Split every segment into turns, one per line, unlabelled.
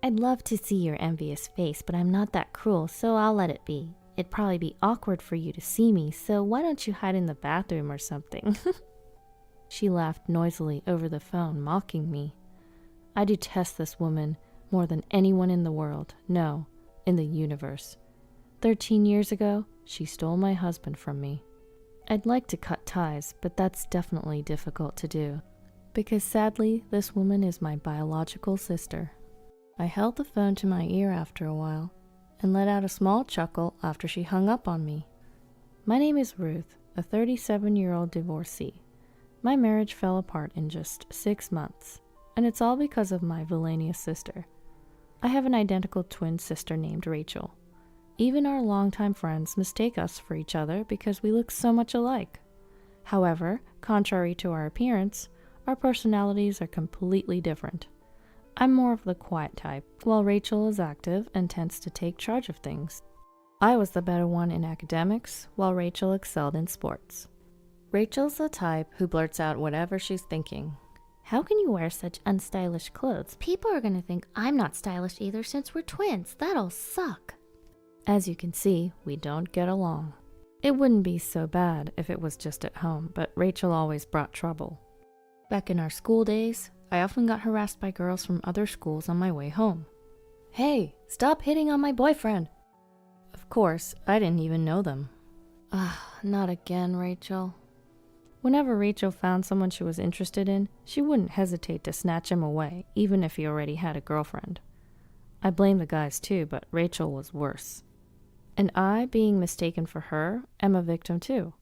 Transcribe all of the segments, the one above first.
I'd love to see your envious face, but I'm not that cruel, so I'll let it be. It'd probably be awkward for you to see me, so why don't you hide in the bathroom or something? She laughed noisily over the phone, mocking me. I detest this woman more than anyone in the world, no, in the universe. 13 years ago, she stole my husband from me. I'd like to cut ties, but that's definitely difficult to do, because sadly, this woman is my biological sister. I held the phone to my ear after a while, and let out a small chuckle after she hung up on me. My name is Ruth, a 37-year-old divorcee. My marriage fell apart in just 6 months, and it's all because of my villainous sister. I have an identical twin sister named Rachel. Even our longtime friends mistake us for each other because we look so much alike. However, contrary to our appearance, our personalities are completely different. I'm more of the quiet type, while Rachel is active and tends to take charge of things. I was the better one in academics, while Rachel excelled in sports. Rachel's the type who blurts out whatever she's thinking. How can you wear such unstylish clothes? People are going to think I'm not stylish either since we're twins. That'll suck. As you can see, we don't get along. It wouldn't be so bad if it was just at home, but Rachel always brought trouble. Back in our school days, I often got harassed by girls from other schools on my way home. Hey, stop hitting on my boyfriend! Of course, I didn't even know them. Not again, Rachel. Whenever Rachel found someone she was interested in, she wouldn't hesitate to snatch him away, even if he already had a girlfriend. I blame the guys too, but Rachel was worse. And I, being mistaken for her, am a victim too.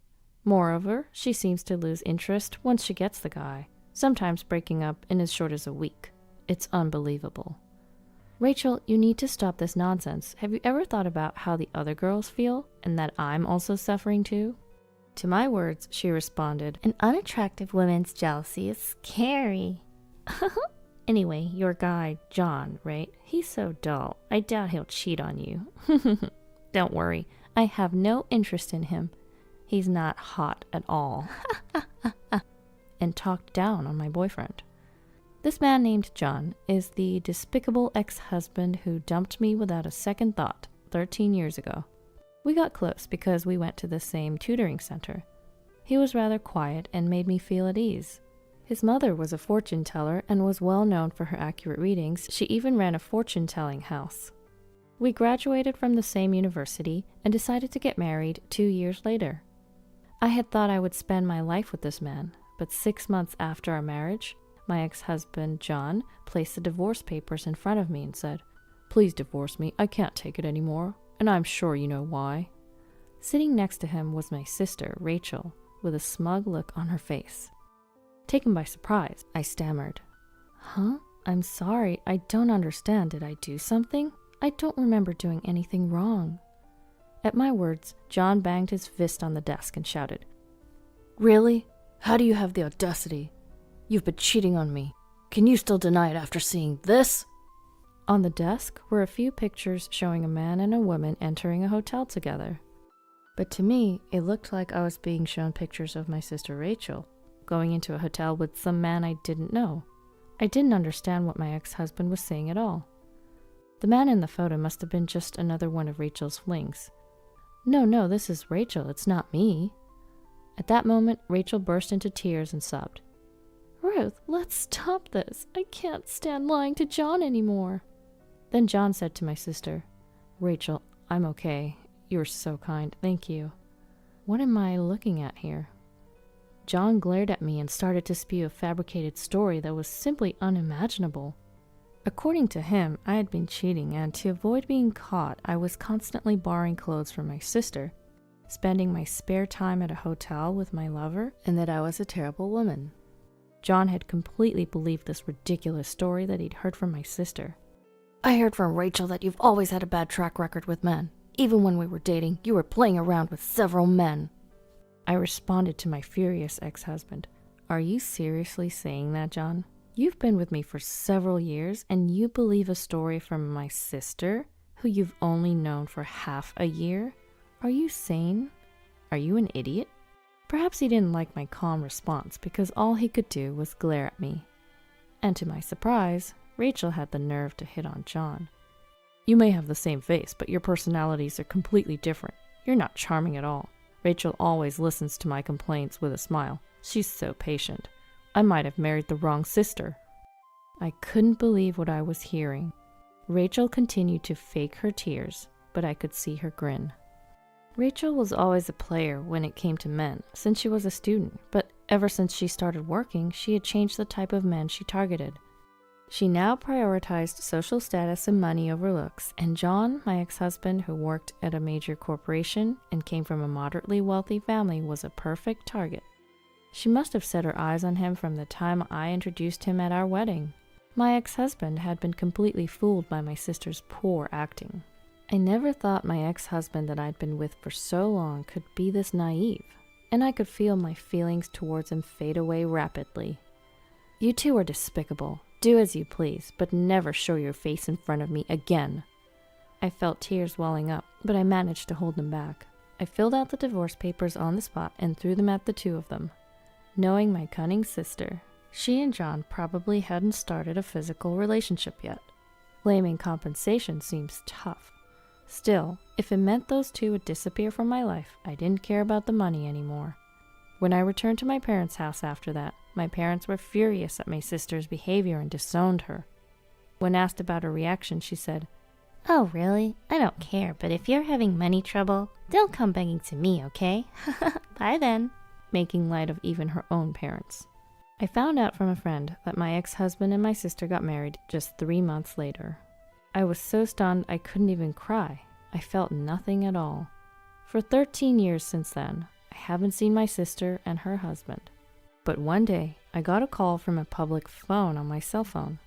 Moreover, she seems to lose interest once she gets the guy, sometimes breaking up in as short as a week. It's unbelievable. Rachel, you need to stop this nonsense. Have you ever thought about how the other girls feel, and that I'm also suffering too? To my words, she responded, an unattractive woman's jealousy is scary. Anyway, your guy, John, right? He's so dull. I doubt he'll cheat on you. Don't worry, I have no interest in him. He's not hot at all. And talked down on my boyfriend. This man named John is the despicable ex-husband who dumped me without a second thought 13 years ago. We got close because we went to the same tutoring center. He was rather quiet and made me feel at ease. His mother was a fortune teller and was well known for her accurate readings. She even ran a fortune-telling house. We graduated from the same university and decided to get married 2 years later. I had thought I would spend my life with this man, but 6 months after our marriage, my ex-husband, John, placed the divorce papers in front of me and said, "Please divorce me, I can't take it anymore, and I'm sure you know why." Sitting next to him was my sister, Rachel, with a smug look on her face. Taken by surprise, I stammered, "Huh? I'm sorry, I don't understand. Did I do something? I don't remember doing anything wrong." At my words, John banged his fist on the desk and shouted, "Really? How do you have the audacity? You've been cheating on me. Can you still deny it after seeing this?" On the desk were a few pictures showing a man and a woman entering a hotel together. But to me, it looked like I was being shown pictures of my sister Rachel, going into a hotel with some man I didn't know. I didn't understand what my ex-husband was saying at all. The man in the photo must have been just another one of Rachel's flings. No, this is Rachel, it's not me." At that moment, Rachel burst into tears and sobbed, "Ruth, let's stop this. I can't stand lying to John anymore." Then John said to my sister, "Rachel, I'm okay. You're so kind, thank you. What am I looking at here?" John glared at me and started to spew a fabricated story that was simply unimaginable. According to him, I had been cheating, and to avoid being caught, I was constantly borrowing clothes from my sister, spending my spare time at a hotel with my lover, and that I was a terrible woman. John had completely believed this ridiculous story that he'd heard from my sister. "I heard from Rachel that you've always had a bad track record with men. Even when we were dating, you were playing around with several men." I responded to my furious ex-husband, "Are you seriously saying that, John? You've been with me for several years, and you believe a story from my sister, who you've only known for half a year? Are you sane? Are you an idiot?" Perhaps he didn't like my calm response because all he could do was glare at me. And to my surprise, Rachel had the nerve to hit on John. You may have the same face, but your personalities are completely different. You're not charming at all. Rachel always listens to my complaints with a smile. She's so patient. I might have married the wrong sister. I couldn't believe what I was hearing. Rachel continued to fake her tears, but I could see her grin. Rachel was always a player when it came to men, since she was a student, but ever since she started working, she had changed the type of men she targeted. She now prioritized social status and money over looks, and John, my ex-husband, who worked at a major corporation and came from a moderately wealthy family, was a perfect target. She must have set her eyes on him from the time I introduced him at our wedding. My ex-husband had been completely fooled by my sister's poor acting. I never thought my ex-husband that I'd been with for so long could be this naive, and I could feel my feelings towards him fade away rapidly. You two are despicable. Do as you please, but never show your face in front of me again. I felt tears welling up, but I managed to hold them back. I filled out the divorce papers on the spot and threw them at the two of them. Knowing my cunning sister, she and John probably hadn't started a physical relationship yet. Claiming compensation seems tough. Still, if it meant those two would disappear from my life, I didn't care about the money anymore. When I returned to my parents' house after that, my parents were furious at my sister's behavior and disowned her. When asked about her reaction, she said, "Oh, really? I don't care, but if you're having money trouble, don't come begging to me, okay? Bye then," making light of even her own parents. I found out from a friend that my ex-husband and my sister got married just 3 months later. I was so stunned I couldn't even cry. I felt nothing at all. For 13 years since then, I haven't seen my sister and her husband. But one day, I got a call from a public phone on my cell phone.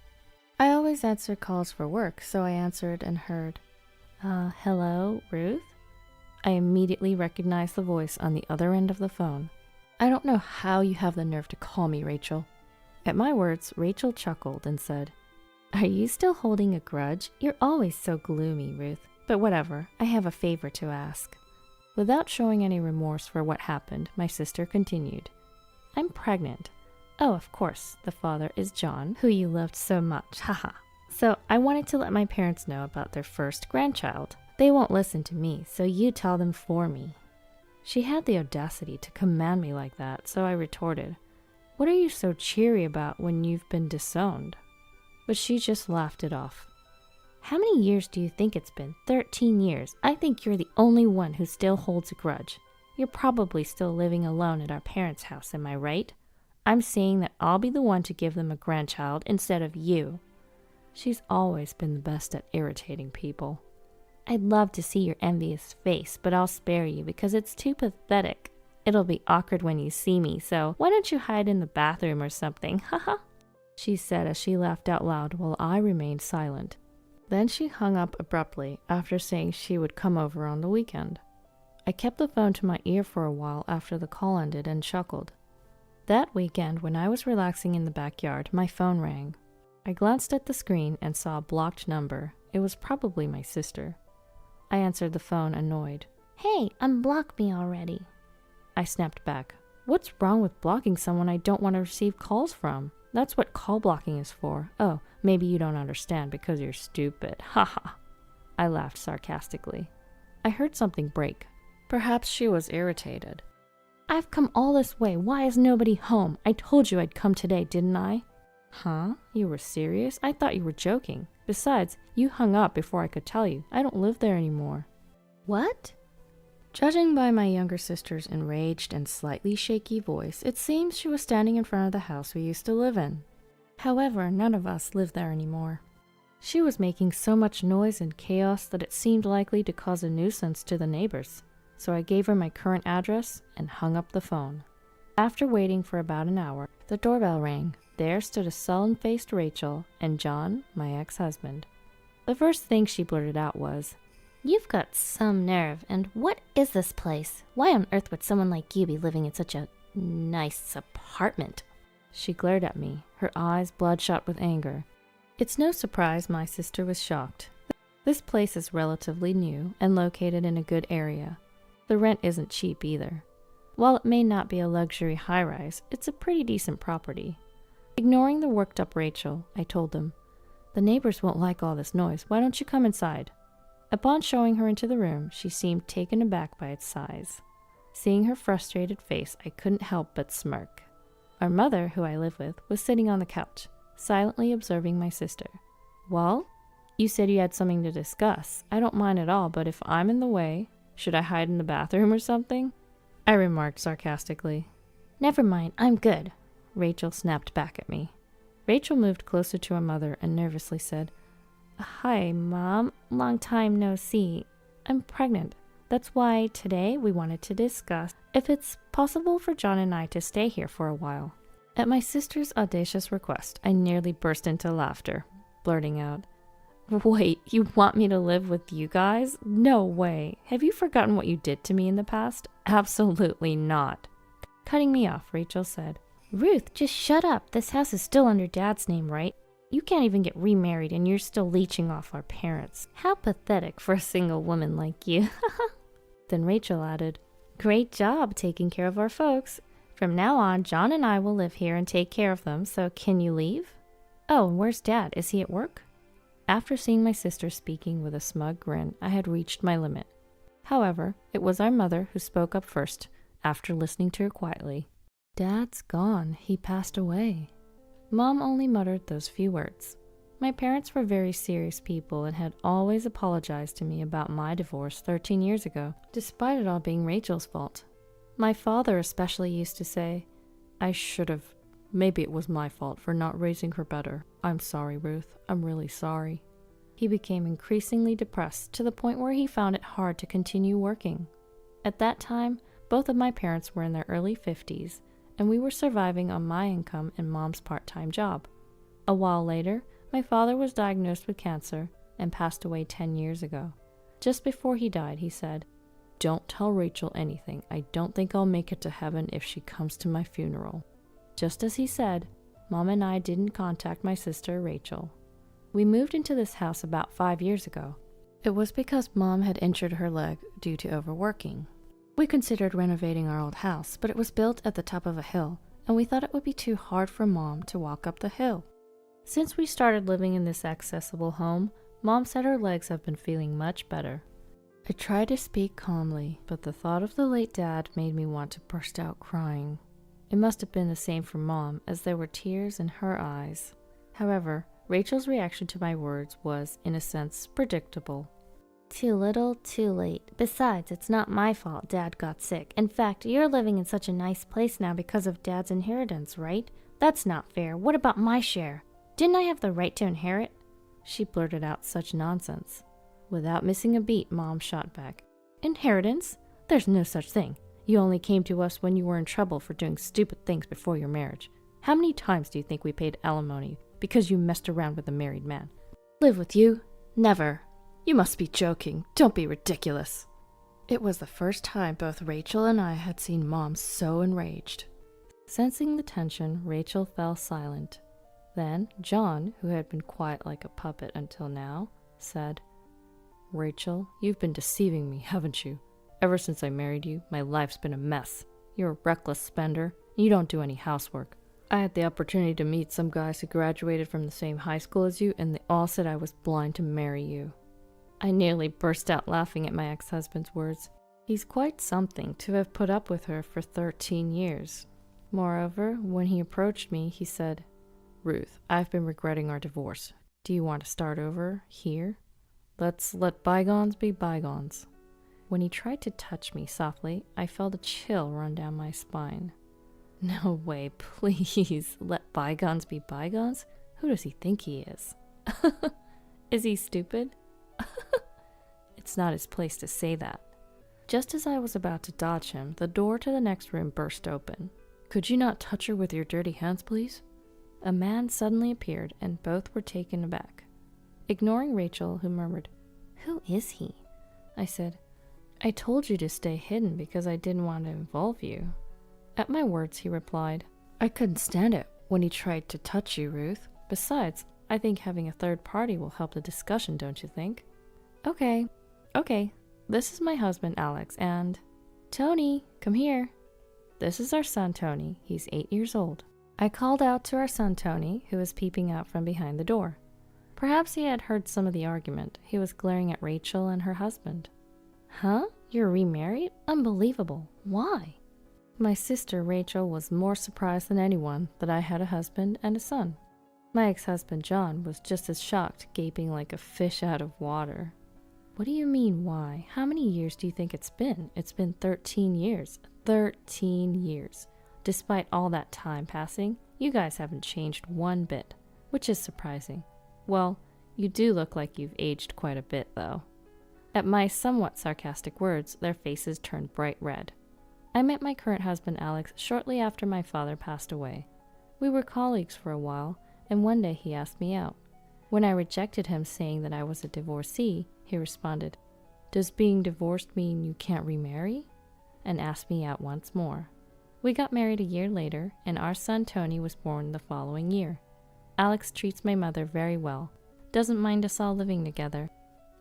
I always answer calls for work, so I answered and heard, hello, Ruth? I immediately recognized the voice on the other end of the phone. I don't know how you have the nerve to call me, Rachel. At my words, Rachel chuckled and said, Are you still holding a grudge? You're always so gloomy, Ruth. But whatever, I have a favor to ask. Without showing any remorse for what happened, my sister continued. I'm pregnant. Oh, of course, the father is John, who you loved so much, haha. So I wanted to let my parents know about their first grandchild. They won't listen to me, so you tell them for me. She had the audacity to command me like that, so I retorted, What are you so cheery about when you've been disowned? But she just laughed it off. How many years do you think it's been? 13 years. I think you're the only one who still holds a grudge. You're probably still living alone at our parents' house, am I right? I'm saying that I'll be the one to give them a grandchild instead of you. She's always been the best at irritating people. I'd love to see your envious face, but I'll spare you because it's too pathetic. It'll be awkward when you see me, so why don't you hide in the bathroom or something, haha, she said as she laughed out loud while I remained silent. Then she hung up abruptly after saying she would come over on the weekend. I kept the phone to my ear for a while after the call ended and chuckled. That weekend, when I was relaxing in the backyard, my phone rang. I glanced at the screen and saw a blocked number. It was probably my sister. I answered the phone, annoyed. Hey, unblock me already. I snapped back. What's wrong with blocking someone I don't want to receive calls from? That's what call blocking is for. Oh, maybe you don't understand because you're stupid. Haha. I laughed sarcastically. I heard something break. Perhaps she was irritated. I've come all this way. Why is nobody home? I told you I'd come today, didn't I? Huh? You were serious? I thought you were joking. Besides, you hung up before I could tell you. I don't live there anymore. What? Judging by my younger sister's enraged and slightly shaky voice, it seems she was standing in front of the house we used to live in. However, none of us live there anymore. She was making so much noise and chaos that it seemed likely to cause a nuisance to the neighbors, so I gave her my current address and hung up the phone. After waiting for about an hour, the doorbell rang. There stood a sullen-faced Rachel and John, my ex-husband. The first thing she blurted out was, You've got some nerve, and what is this place? Why on earth would someone like you be living in such a nice apartment? She glared at me, her eyes bloodshot with anger. It's no surprise my sister was shocked. This place is relatively new and located in a good area. The rent isn't cheap either. While it may not be a luxury high-rise, it's a pretty decent property. Ignoring the worked-up Rachel, I told them, The neighbors won't like all this noise. Why don't you come inside? Upon showing her into the room, she seemed taken aback by its size. Seeing her frustrated face, I couldn't help but smirk. Our mother, who I live with, was sitting on the couch, silently observing my sister. Well, you said you had something to discuss. I don't mind at all, but if I'm in the way, should I hide in the bathroom or something? I remarked sarcastically. Never mind, I'm good, Rachel snapped back at me. Rachel moved closer to her mother and nervously said, Hi, Mom. Long time no see. I'm pregnant. That's why today we wanted to discuss if it's possible for John and I to stay here for a while. At my sister's audacious request, I nearly burst into laughter, blurting out, Wait, you want me to live with you guys? No way. Have you forgotten what you did to me in the past? Absolutely not. Cutting me off, Rachel said, Ruth, just shut up. This house is still under Dad's name, right? You can't even get remarried and you're still leeching off our parents. How pathetic for a single woman like you. Then Rachel added, Great job taking care of our folks. From now on, John and I will live here and take care of them, so can you leave? Oh, and where's Dad? Is he at work? After seeing my sister speaking with a smug grin, I had reached my limit. However, it was our mother who spoke up first, after listening to her quietly. Dad's gone. He passed away. Mom only muttered those few words. My parents were very serious people and had always apologized to me about my divorce 13 years ago, despite it all being Rachel's fault. My father especially used to say, I should have. Maybe it was my fault for not raising her better. I'm sorry, Ruth. I'm really sorry. He became increasingly depressed to the point where he found it hard to continue working. At that time, both of my parents were in their early 50s, and we were surviving on my income and Mom's part-time job. A while later, my father was diagnosed with cancer and passed away 10 years ago. Just before he died, he said, Don't tell Rachel anything. I don't think I'll make it to heaven if she comes to my funeral. Just as he said, Mom and I didn't contact my sister, Rachel. We moved into this house about 5 years ago. It was because Mom had injured her leg due to overworking. We considered renovating our old house, but it was built at the top of a hill, and we thought it would be too hard for Mom to walk up the hill. Since we started living in this accessible home, Mom said her legs have been feeling much better. I tried to speak calmly, but the thought of the late Dad made me want to burst out crying. It must have been the same for Mom, as there were tears in her eyes. However, Rachel's reaction to my words was, in a sense, predictable. Too little, too late. Besides, it's not my fault Dad got sick. In fact, you're living in such a nice place now because of Dad's inheritance, right? That's not fair. What about my share? Didn't I have the right to inherit? She blurted out such nonsense. Without missing a beat, Mom shot back. Inheritance? There's no such thing. You only came to us when you were in trouble for doing stupid things before your marriage. How many times do you think we paid alimony because you messed around with a married man? Live with you? Never. You must be joking. Don't be ridiculous. It was the first time both Rachel and I had seen Mom so enraged. Sensing the tension, Rachel fell silent. Then John, who had been quiet like a puppet until now, said, Rachel, you've been deceiving me, haven't you? Ever since I married you, my life's been a mess. You're a reckless spender, and you don't do any housework. I had the opportunity to meet some guys who graduated from the same high school as you, and they all said I was blind to marry you. I nearly burst out laughing at my ex-husband's words. He's quite something to have put up with her for 13 years. Moreover, when he approached me, he said, Ruth, I've been regretting our divorce. Do you want to start over here? Let's let bygones be bygones. When he tried to touch me softly, I felt a chill run down my spine. No way, please. Let bygones be bygones? Who does he think he is? Is he stupid? It's not his place to say that. Just as I was about to dodge him, the door to the next room burst open. Could you not touch her with your dirty hands, please? A man suddenly appeared, and both were taken aback. Ignoring Rachel, who murmured, Who is he? I said, I told you to stay hidden because I didn't want to involve you. At my words, he replied, I couldn't stand it when he tried to touch you, Ruth. Besides, I think having a third party will help the discussion, don't you think? Okay. This is my husband, Alex, and... Tony, come here. This is our son, Tony. He's 8 years old. I called out to our son, Tony, who was peeping out from behind the door. Perhaps he had heard some of the argument. He was glaring at Rachel and her husband. Huh? You're remarried? Unbelievable. Why? My sister Rachel was more surprised than anyone that I had a husband and a son. My ex-husband John was just as shocked, gaping like a fish out of water. What do you mean, why? How many years do you think it's been? It's been 13 years. 13 years. Despite all that time passing, you guys haven't changed one bit, which is surprising. Well, you do look like you've aged quite a bit, though. At my somewhat sarcastic words, their faces turned bright red. I met my current husband Alex shortly after my father passed away. We were colleagues for a while, and one day he asked me out. When I rejected him saying that I was a divorcee, he responded, "Does being divorced mean you can't remarry?" and asked me out once more. We got married a year later, and our son Tony was born the following year. Alex treats my mother very well, doesn't mind us all living together,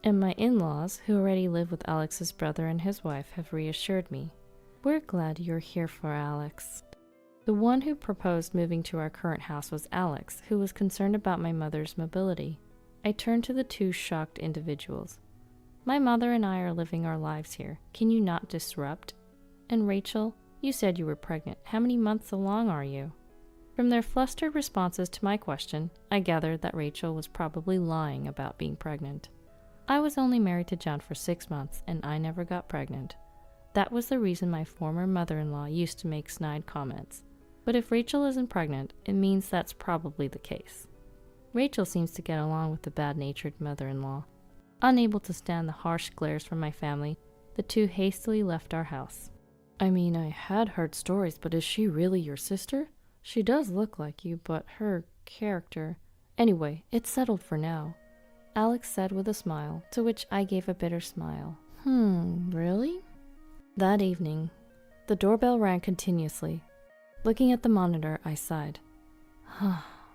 and my in-laws, who already live with Alex's brother and his wife, have reassured me. We're glad you're here for Alex. The one who proposed moving to our current house was Alex, who was concerned about my mother's mobility. I turned to the two shocked individuals. My mother and I are living our lives here. Can you not disrupt? And Rachel, you said you were pregnant. How many months along are you? From their flustered responses to my question, I gathered that Rachel was probably lying about being pregnant. I was only married to John for 6 months, and I never got pregnant. That was the reason my former mother-in-law used to make snide comments. But if Rachel isn't pregnant, it means that's probably the case. Rachel seems to get along with the bad-natured mother-in-law. Unable to stand the harsh glares from my family, the two hastily left our house. I mean, I had heard stories, but is she really your sister? She does look like you, but her character... Anyway, it's settled for now, Alex said with a smile, to which I gave a bitter smile. Really? That evening, the doorbell rang continuously. Looking at the monitor, I sighed.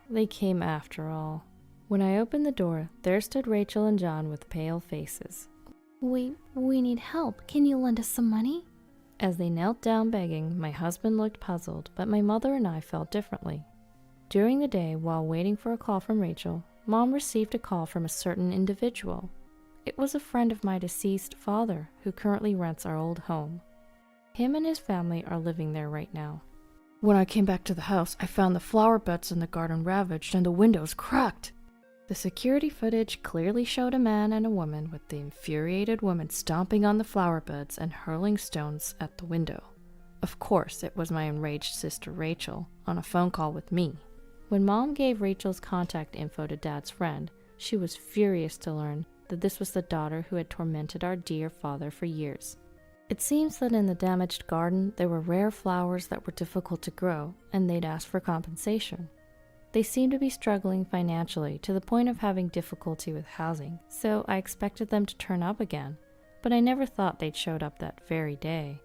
They came after all. When I opened the door, there stood Rachel and John with pale faces. We need help. Can you lend us some money? As they knelt down begging, my husband looked puzzled, but my mother and I felt differently. During the day, while waiting for a call from Rachel, Mom received a call from a certain individual. It was a friend of my deceased father who currently rents our old home. Him and his family are living there right now. When I came back to the house, I found the flower beds in the garden ravaged and the windows cracked. The security footage clearly showed a man and a woman, with the infuriated woman stomping on the flower beds and hurling stones at the window. Of course, it was my enraged sister Rachel on a phone call with me. When Mom gave Rachel's contact info to Dad's friend, she was furious to learn that this was the daughter who had tormented our dear father for years. It seems that in the damaged garden there were rare flowers that were difficult to grow, and they'd asked for compensation. They seemed to be struggling financially to the point of having difficulty with housing, so I expected them to turn up again, but I never thought they'd showed up that very day.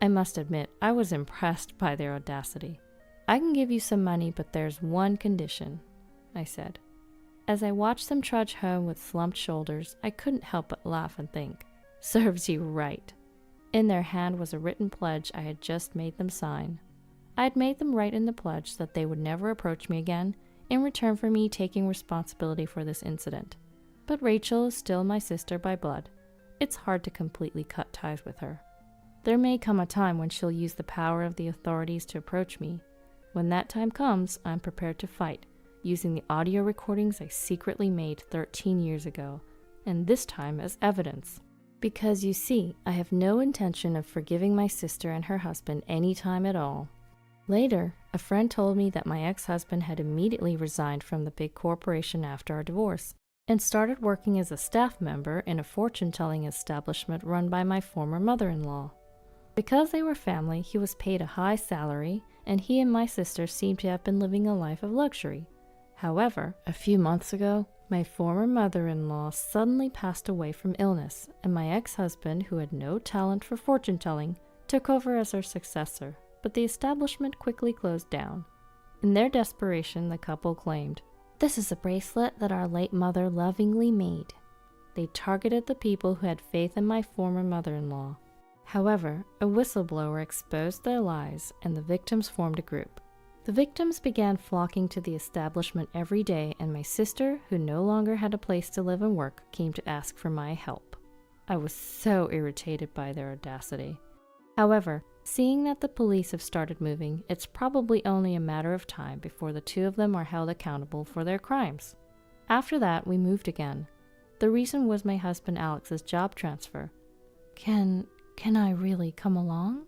I must admit, I was impressed by their audacity. I can give you some money, but there's one condition, I said. As I watched them trudge home with slumped shoulders, I couldn't help but laugh and think, serves you right. In their hand was a written pledge I had just made them sign. I had made them write in the pledge that they would never approach me again, in return for me taking responsibility for this incident. But Rachel is still my sister by blood. It's hard to completely cut ties with her. There may come a time when she'll use the power of the authorities to approach me. When that time comes, I'm prepared to fight, using the audio recordings I secretly made 13 years ago, and this time as evidence. Because you see, I have no intention of forgiving my sister and her husband any time at all. Later, a friend told me that my ex-husband had immediately resigned from the big corporation after our divorce, and started working as a staff member in a fortune-telling establishment run by my former mother-in-law. Because they were family, he was paid a high salary, and he and my sister seemed to have been living a life of luxury. However, a few months ago, my former mother-in-law suddenly passed away from illness, and my ex-husband, who had no talent for fortune-telling, took over as her successor, but the establishment quickly closed down. In their desperation, the couple claimed, "This is a bracelet that our late mother lovingly made." They targeted the people who had faith in my former mother-in-law. However, a whistleblower exposed their lies, and the victims formed a group. The victims began flocking to the establishment every day, and my sister, who no longer had a place to live and work, came to ask for my help. I was so irritated by their audacity. However, seeing that the police have started moving, it's probably only a matter of time before the two of them are held accountable for their crimes. After that, we moved again. The reason was my husband Alex's job transfer. Can I really come along?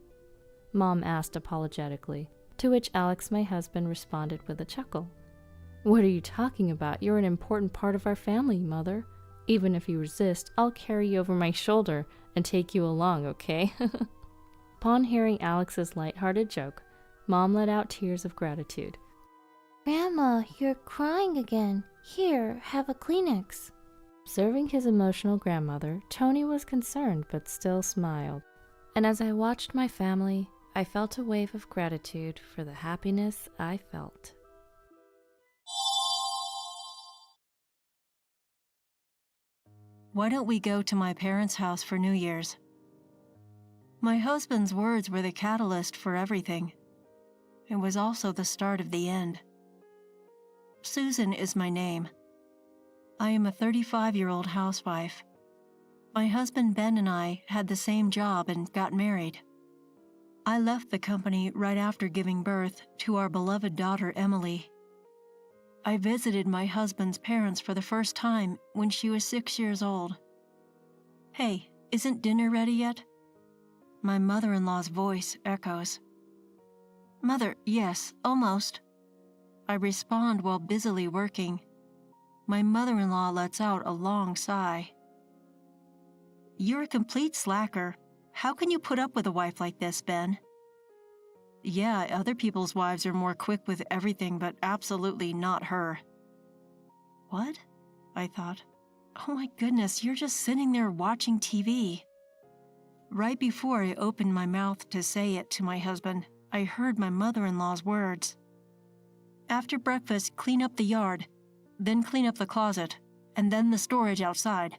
Mom asked apologetically, to which Alex, my husband, responded with a chuckle. What are you talking about? You're an important part of our family, Mother. Even if you resist, I'll carry you over my shoulder and take you along, okay? Upon hearing Alex's lighthearted joke, Mom let out tears of gratitude. Grandma, you're crying again. Here, have a Kleenex. Observing his emotional grandmother, Tony was concerned but still smiled. And as I watched my family, I felt a wave of gratitude for the happiness I felt.
Why don't we go to my parents' house for New Year's? My husband's words were the catalyst for everything. It was also the start of the end. Susan is my name. I am a 35-year-old housewife. My husband Ben and I had the same job and got married. I left the company right after giving birth to our beloved daughter Emily. I visited my husband's parents for the first time when she was 6 years old. Hey, isn't dinner ready yet? My mother-in-law's voice echoes. Mother, yes, almost. I respond while busily working. My mother-in-law lets out a long sigh. You're a complete slacker. How can you put up with a wife like this, Ben? Yeah, other people's wives are more quick with everything, but absolutely not her. What? I thought. Oh my goodness, you're just sitting there watching TV. Right before I opened my mouth to say it to my husband, I heard my mother-in-law's words. After breakfast, clean up the yard, then clean up the closet, and then the storage outside.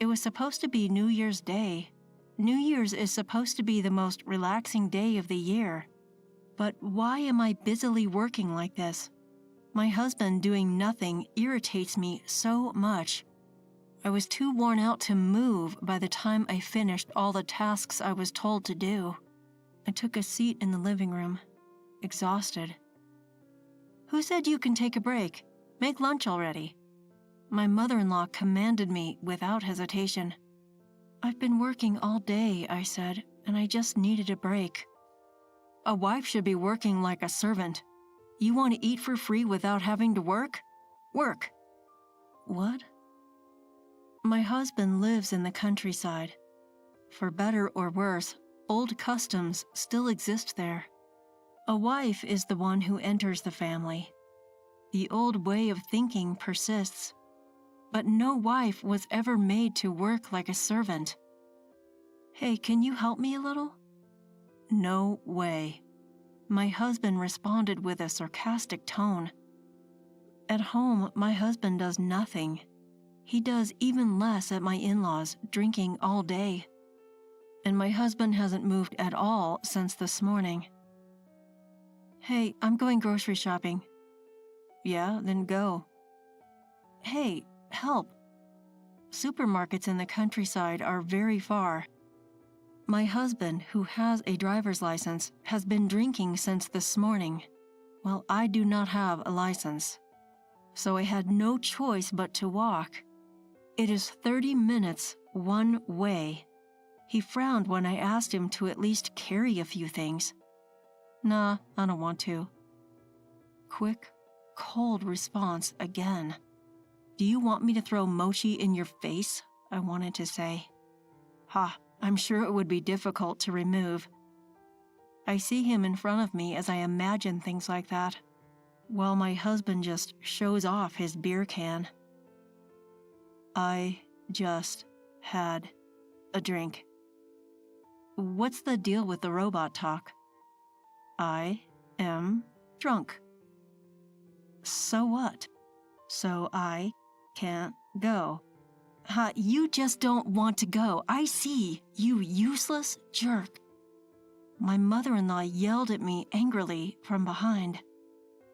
It was supposed to be New Year's Day. New Year's is supposed to be the most relaxing day of the year. But why am I busily working like this? My husband doing nothing irritates me so much. I was too worn out to move by the time I finished all the tasks I was told to do. I took a seat in the living room, exhausted. Who said you can take a break? Make lunch already. My mother-in-law commanded me without hesitation. I've been working all day, I said, and I just needed a break. A wife should be working like a servant. You want to eat for free without having to work? Work. What? My husband lives in the countryside. For better or worse, old customs still exist there. A wife is the one who enters the family. The old way of thinking persists. But no wife was ever made to work like a servant. Hey, can you help me a little? No way. My husband responded with a sarcastic tone. At home, my husband does nothing. He does even less at my in-laws, drinking all day. And my husband hasn't moved at all since this morning. Hey, I'm going grocery shopping. Yeah, then go. Hey, help. Supermarkets in the countryside are very far. My husband, who has a driver's license, has been drinking since this morning. Well, I do not have a license. So I had no choice but to walk. It is 30 minutes one way. He frowned when I asked him to at least carry a few things. Nah, I don't want to. Quick, cold response again. Do you want me to throw mochi in your face? I wanted to say. Ha, I'm sure it would be difficult to remove. I see him in front of me as I imagine things like that, while my husband just shows off his beer can. I just had a drink. What's the deal with the robot talk? I am drunk. So what? So I can't go. Ha, you just don't want to go. I see, you useless jerk. my mother-in-law yelled at me angrily from behind.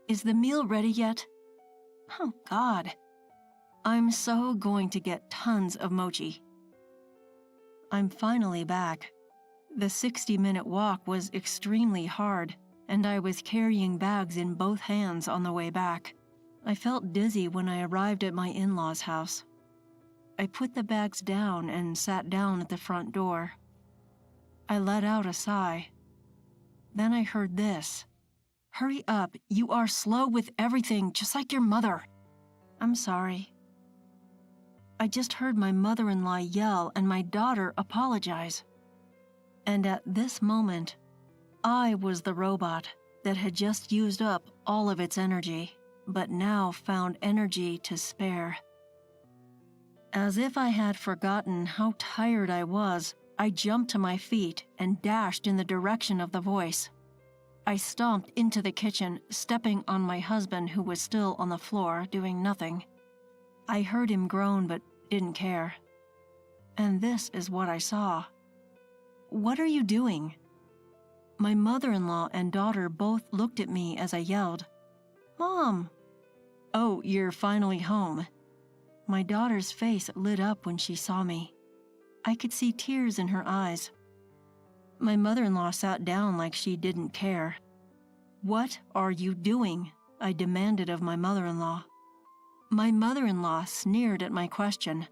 "Is the meal ready yet?" Oh, God. I'm so going to get tons of mochi. I'm finally back. The 60-minute walk was extremely hard, and I was carrying bags in both hands on the way back. I felt dizzy when I arrived at my in-laws' house. I put the bags down and sat down at the front door. I let out a sigh. Then I heard this. "Hurry up, you are slow with everything, just like your mother." I'm sorry. I just heard my mother-in-law yell and my daughter apologize. And at this moment, I was the robot that had just used up all of its energy, but now found energy to spare. As if I had forgotten how tired I was, I jumped to my feet and dashed in the direction of the voice. I stomped into the kitchen, stepping on my husband who was still on the floor doing nothing. I heard him groan but didn't care. And this is what I saw. "What are you doing?" My mother-in-law and daughter both looked at me as I yelled, "Mom!" "Oh, you're finally home." My daughter's face lit up when she saw me. I could see tears in her eyes. My mother-in-law sat down like she didn't care. "What are you doing?" I demanded of my mother-in-law. My mother-in-law sneered at my question.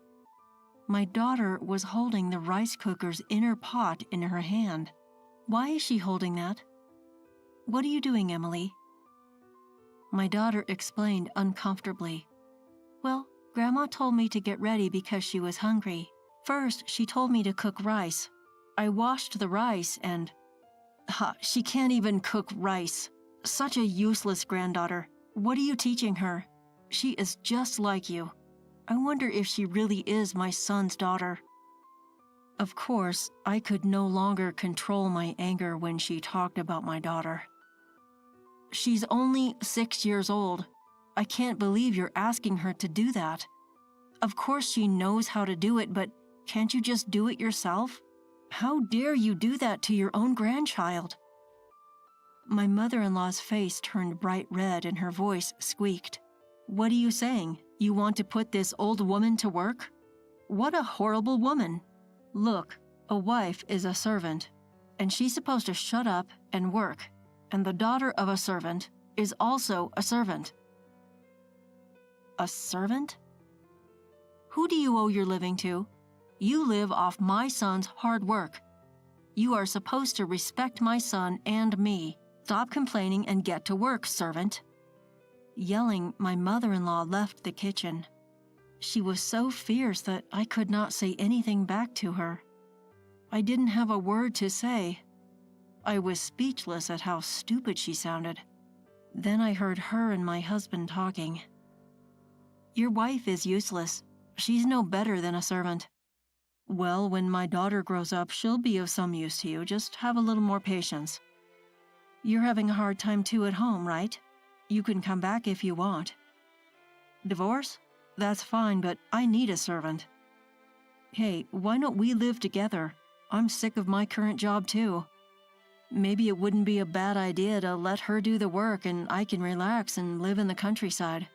My daughter was holding the rice cooker's inner pot in her hand. "Why is she holding that?" "What are you doing, Emily?" My daughter explained uncomfortably. "Well, Grandma told me to get ready because she was hungry. First, she told me to cook rice. I washed the rice and..." "Ha, she can't even cook rice. Such a useless granddaughter. What are you teaching her? She is just like you. I wonder if she really is my son's daughter." Of course, I could no longer control my anger when she talked about my daughter. "She's only 6 years old. I can't believe you're asking her to do that. Of course she knows how to do it, but can't you just do it yourself? How dare you do that to your own grandchild?" My mother-in-law's face turned bright red and her voice squeaked. "What are you saying? You want to put this old woman to work? What a horrible woman. Look, a wife is a servant, and she's supposed to shut up and work, and the daughter of a servant is also a servant." A servant? Who do you owe your living to? You live off my son's hard work. You are supposed to respect my son and me. Stop complaining and get to work, servant. Yelling, my mother-in-law left the kitchen. She was so fierce that I could not say anything back to her. I didn't have a word to say. I was speechless at how stupid she sounded. Then I heard her and my husband talking. "Your wife is useless. She's no better than a servant." "Well, when my daughter grows up, she'll be of some use to you. Just have a little more patience." "You're having a hard time too at home, right? You can come back if you want." "Divorce? That's fine, but I need a servant." "Hey, why don't we live together? I'm sick of my current job too. Maybe it wouldn't be a bad idea to let her do the work and I can relax and live in the countryside."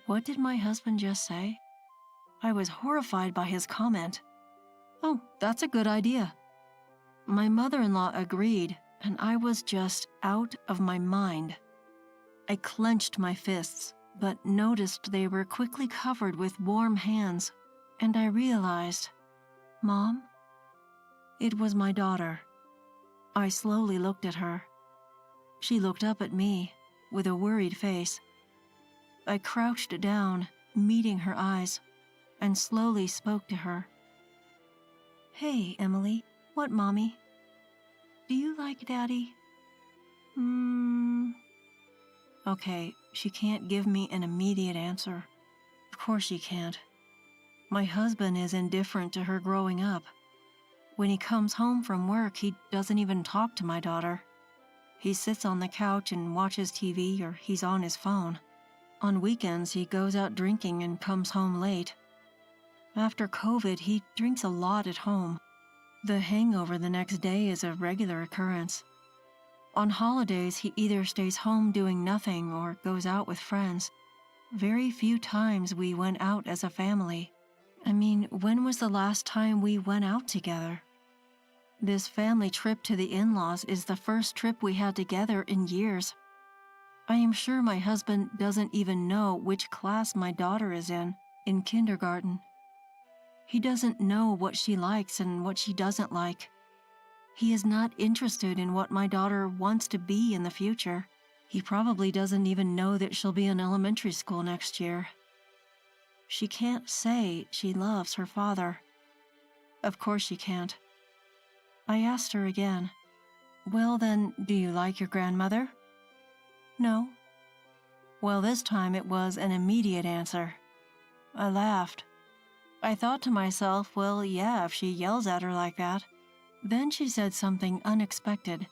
What did my husband just say? I was horrified by his comment. "Oh, that's a good idea." My mother-in-law agreed, and I was just out of my mind. I clenched my fists, but noticed they were quickly covered with warm hands, and I realized, "Mom?" It was my daughter. I slowly looked at her. She looked up at me with a worried face. I crouched down, meeting her eyes, and slowly spoke to her. "Hey, Emily. What, Mommy? Do you like Daddy?" Okay, she can't give me an immediate answer. Of course she can't. My husband is indifferent to her growing up. When he comes home from work, he doesn't even talk to my daughter. He sits on the couch and watches TV, or he's on his phone. On weekends, he goes out drinking and comes home late. After COVID, he drinks a lot at home. The hangover the next day is a regular occurrence. On holidays, he either stays home doing nothing or goes out with friends. Very few times we went out as a family. I mean, when was the last time we went out together? This family trip to the in-laws is the first trip we had together in years. I am sure my husband doesn't even know which class my daughter is in kindergarten. He doesn't know what she likes and what she doesn't like. He is not interested in what my daughter wants to be in the future. He probably doesn't even know that she'll be in elementary school next year. She can't say she loves her father. Of course she can't. I asked her again, "Well then, do you like your grandmother?" "No." Well, this time it was an immediate answer. I laughed. I thought to myself, well, yeah, if she yells at her like that. Then she said something unexpected.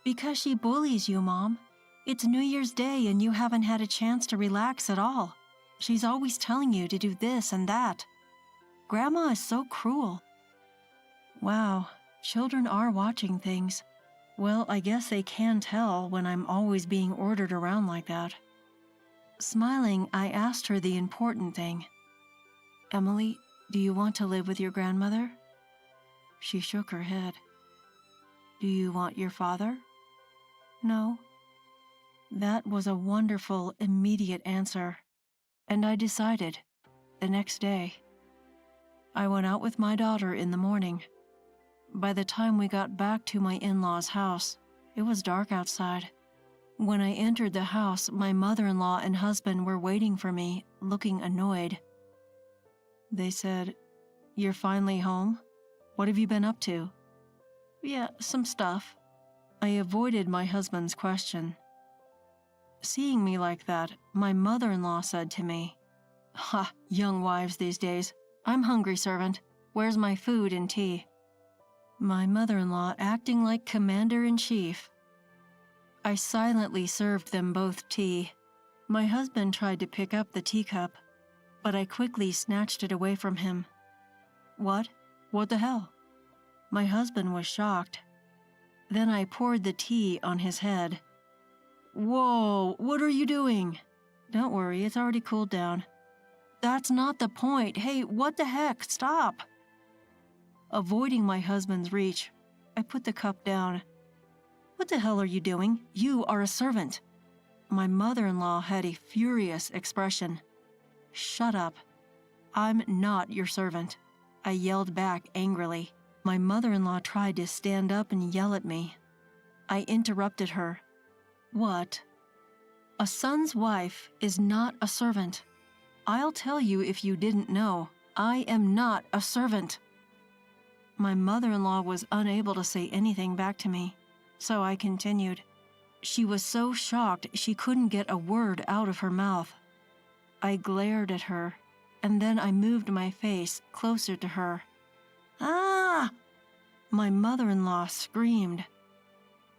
"Because she bullies you, Mom. It's New Year's Day and you haven't had a chance to relax at all. She's always telling you to do this and that. Grandma is so cruel." Wow, children are watching things. Well, I guess they can tell when I'm always being ordered around like that. Smiling, I asked her the important thing. "Emily, do you want to live with your grandmother?" She shook her head. "Do you want your father?" "No." That was a wonderful, immediate answer, and I decided the next day. I went out with my daughter in the morning. By the time we got back to my in-laws' house, it was dark outside. When I entered the house, my mother-in-law and husband were waiting for me, looking annoyed. They said, "You're finally home? What have you been up to?" "Yeah, some stuff." I avoided my husband's question. Seeing me like that, my mother-in-law said to me, "Ha, young wives these days. I'm hungry, servant. Where's my food and tea?" My mother-in-law acting like commander-in-chief. I silently served them both tea. My husband tried to pick up the teacup, but I quickly snatched it away from him. "What? What the hell?" My husband was shocked. Then I poured the tea on his head. "Whoa, what are you doing?" "Don't worry, it's already cooled down." "That's not the point. Hey, what the heck? Stop!" Avoiding my husband's reach, I put the cup down. "What the hell are you doing? You are a servant." My mother-in-law had a furious expression. "Shut up. I'm not your servant," I yelled back angrily. My mother-in-law tried to stand up and yell at me. I interrupted her. "What? A son's wife is not a servant. I'll tell you if you didn't know. I am not a servant." My mother-in-law was unable to say anything back to me, so I continued. She was so shocked she couldn't get a word out of her mouth. I glared at her, and then I moved my face closer to her. "Ah!" My mother-in-law screamed.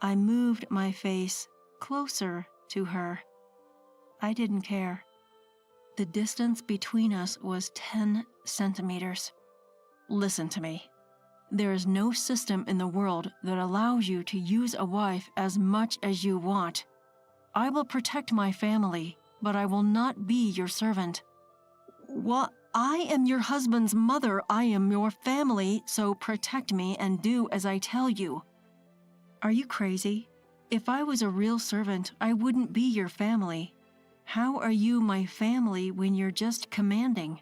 I moved my face closer to her. I didn't care. The distance between us was 10 centimeters. Listen to me. There is no system in the world that allows you to use a wife as much as you want. I will protect my family, but I will not be your servant. What? I am your husband's mother. I am your family, so protect me and do as I tell you. Are you crazy? If I was a real servant, I wouldn't be your family. How are you my family when you're just commanding?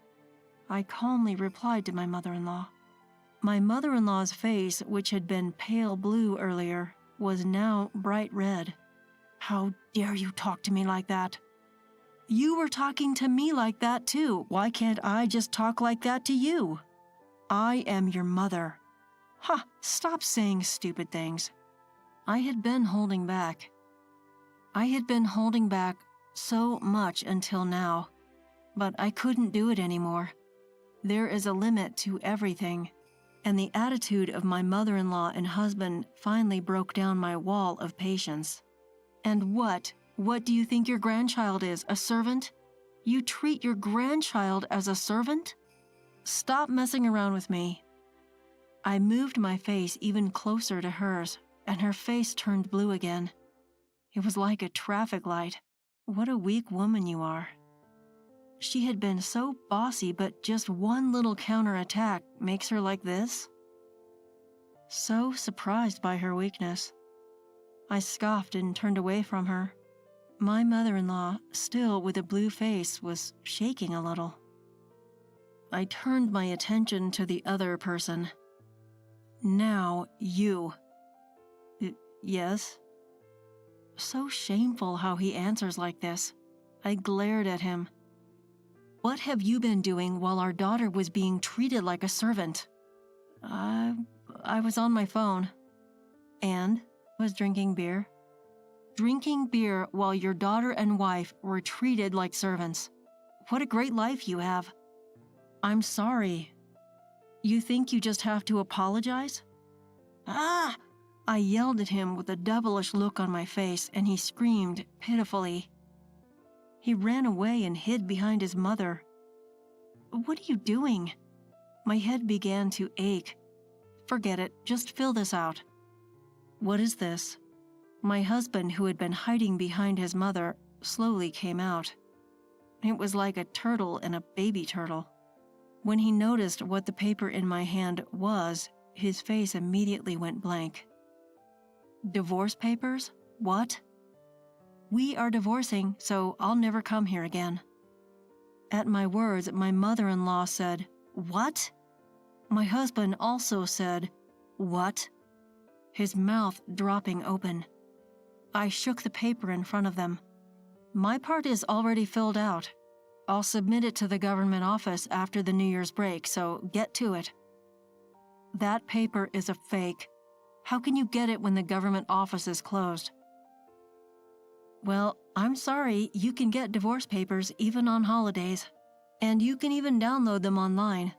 I calmly replied to my mother-in-law. My mother-in-law's face, which had been pale blue earlier, was now bright red. How dare you talk to me like that? You were talking to me like that too. Why can't I just talk like that to you? I am your mother. Ha! Stop saying stupid things. I had been holding back. I had been holding back so much until now, but I couldn't do it anymore. There is a limit to everything, and the attitude of my mother-in-law and husband finally broke down my wall of patience. And what do you think your grandchild is, a servant? You treat your grandchild as a servant? Stop messing around with me. I moved my face even closer to hers, and her face turned blue again. It was like a traffic light. What a weak woman you are. She had been so bossy, but just one little counterattack makes her like this? So surprised by her weakness. I scoffed and turned away from her. My mother-in-law, still with a blue face, was shaking a little. I turned my attention to the other person. Now, you. Yes? So shameful how he answers like this. I glared at him. What have you been doing while our daughter was being treated like a servant? I was on my phone. And was drinking beer. Drinking beer while your daughter and wife were treated like servants. What a great life you have. I'm sorry. You think you just have to apologize? Ah! I yelled at him with a devilish look on my face, and he screamed pitifully. He ran away and hid behind his mother. What are you doing? My head began to ache. Forget it, just fill this out. What is this? My husband, who had been hiding behind his mother, slowly came out. It was like a turtle and a baby turtle. When he noticed what the paper in my hand was, his face immediately went blank. Divorce papers? What? We are divorcing, so I'll never come here again. At my words, my mother-in-law said, "What?" My husband also said, "What?" His mouth dropping open. I shook the paper in front of them. My part is already filled out. I'll submit it to the government office after the New Year's break, so get to it. That paper is a fake. How can you get it when the government office is closed? Well, I'm sorry, you can get divorce papers even on holidays. And you can even download them online.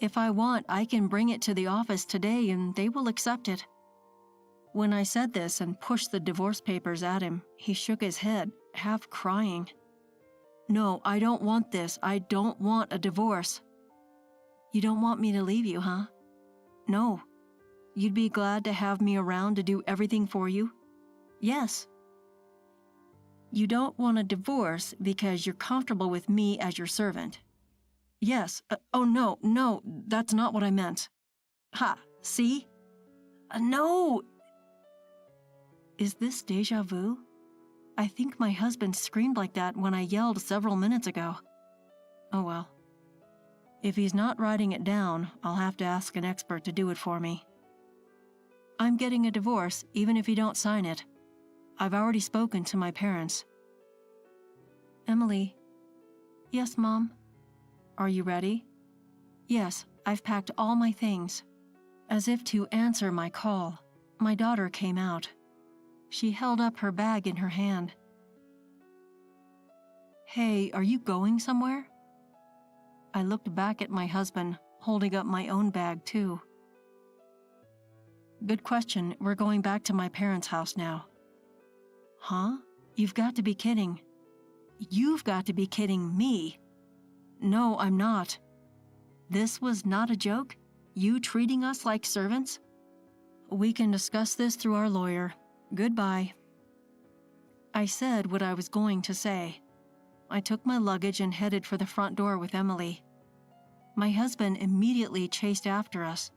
If I want, I can bring it to the office today and they will accept it. When I said this and pushed the divorce papers at him, he shook his head, half crying. No, I don't want this. I don't want a divorce. You don't want me to leave you, huh? No. You'd be glad to have me around to do everything for you? Yes. You don't want a divorce because you're comfortable with me as your servant? Yes. Oh, no, that's not what I meant. Ha, see? No! Is this déjà vu? I think my husband screamed like that when I yelled several minutes ago. Oh well. If he's not writing it down, I'll have to ask an expert to do it for me. I'm getting a divorce even if you don't sign it. I've already spoken to my parents. Emily. Yes, Mom. Are you ready? Yes, I've packed all my things. As if to answer my call, my daughter came out. She held up her bag in her hand. Hey, are you going somewhere? I looked back at my husband, holding up my own bag too. Good question. We're going back to my parents' house now. Huh? You've got to be kidding. You've got to be kidding me. No, I'm not. This was not a joke? You treating us like servants? We can discuss this through our lawyer. Goodbye. I said what I was going to say. I took my luggage and headed for the front door with Emily. My husband immediately chased after us.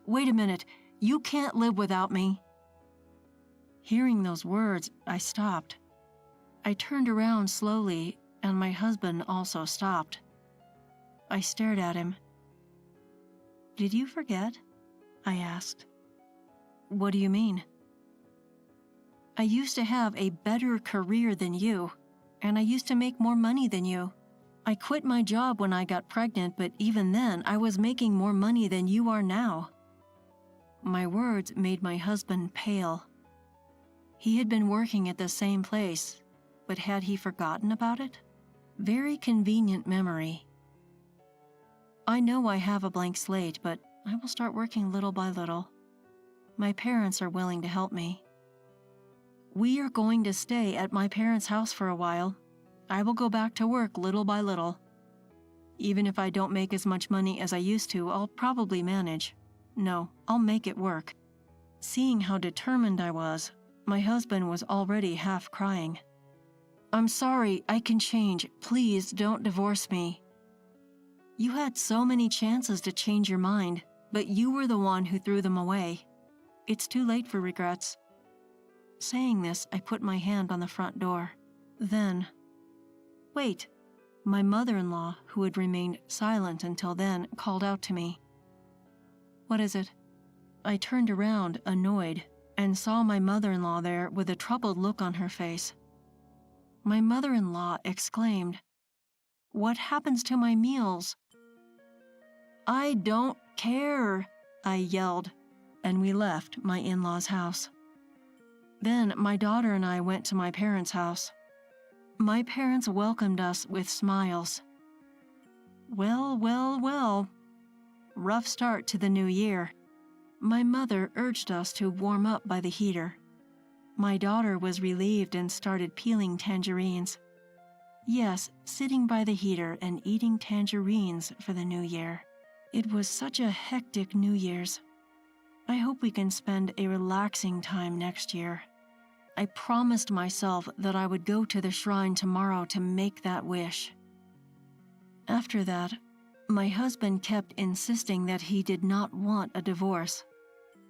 Wait a minute, you can't live without me. Hearing those words, I stopped. I turned around slowly, and my husband also stopped. I stared at him. Did you forget? I asked. What do you mean? I used to have a better career than you, and I used to make more money than you. I quit my job when I got pregnant, but even then, I was making more money than you are now. My words made my husband pale. He had been working at the same place, but had he forgotten about it? Very convenient memory. I know I have a blank slate, but I will start working little by little. My parents are willing to help me. We are going to stay at my parents' house for a while. I will go back to work little by little. Even if I don't make as much money as I used to, I'll probably manage. No, I'll make it work. Seeing how determined I was, my husband was already half crying. I'm sorry, I can change. Please don't divorce me. You had so many chances to change your mind, but you were the one who threw them away. It's too late for regrets. Saying this, I put my hand on the front door. Then, wait, my mother-in-law, who had remained silent until then, called out to me. What is it? I turned around, annoyed, and saw my mother-in-law there with a troubled look on her face. My mother-in-law exclaimed, "What happens to my meals?" "I don't care," I yelled, and we left my in-laws' house. Then my daughter and I went to my parents' house. My parents welcomed us with smiles. Well, well, well. Rough start to the new year. My mother urged us to warm up by the heater. My daughter was relieved and started peeling tangerines. Yes, sitting by the heater and eating tangerines for the new year. It was such a hectic New Year's. I hope we can spend a relaxing time next year. I promised myself that I would go to the shrine tomorrow to make that wish. After that, my husband kept insisting that he did not want a divorce.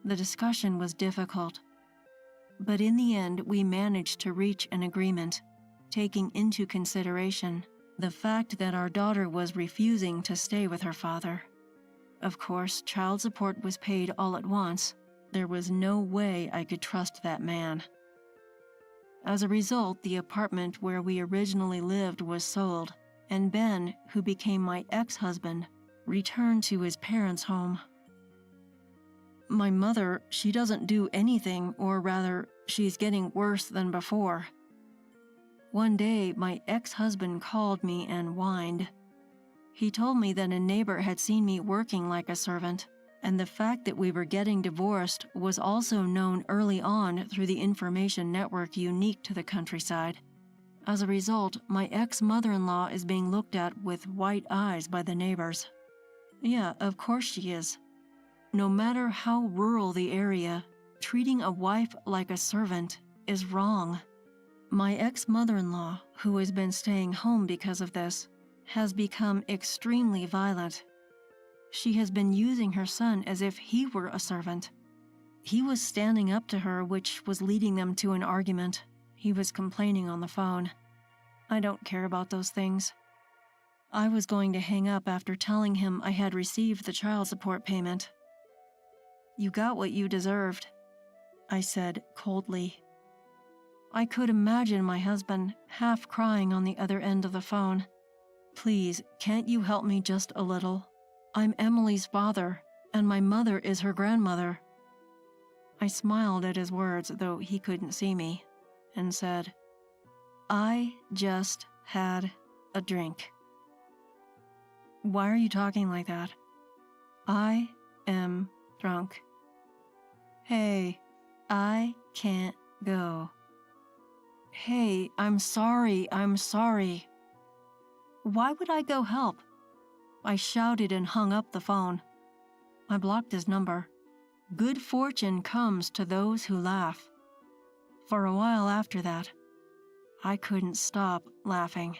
The discussion was difficult. But in the end, we managed to reach an agreement, taking into consideration the fact that our daughter was refusing to stay with her father. Of course, child support was paid all at once. There was no way I could trust that man. As a result, the apartment where we originally lived was sold, and Ben, who became my ex-husband, returned to his parents' home. My mother, she doesn't do anything, or rather, she's getting worse than before. One day, my ex-husband called me and whined. He told me that a neighbor had seen me working like a servant, and the fact that we were getting divorced was also known early on through the information network unique to the countryside. As a result, my ex-mother-in-law is being looked at with white eyes by the neighbors. Yeah, of course she is. No matter how rural the area, treating a wife like a servant is wrong. My ex-mother-in-law, who has been staying home because of this, has become extremely violent. She has been using her son as if he were a servant. He was standing up to her, which was leading them to an argument. He was complaining on the phone. I don't care about those things. I was going to hang up after telling him I had received the child support payment. You got what you deserved, I said coldly. I could imagine my husband half crying on the other end of the phone. Please, can't you help me just a little? I'm Emily's father, and my mother is her grandmother. I smiled at his words, though he couldn't see me, and said, I just had a drink. Why are you talking like that? I am drunk. Hey, I can't go. Hey, I'm sorry. Why would I go help? I shouted and hung up the phone. I blocked his number. Good fortune comes to those who laugh. For a while after that, I couldn't stop laughing.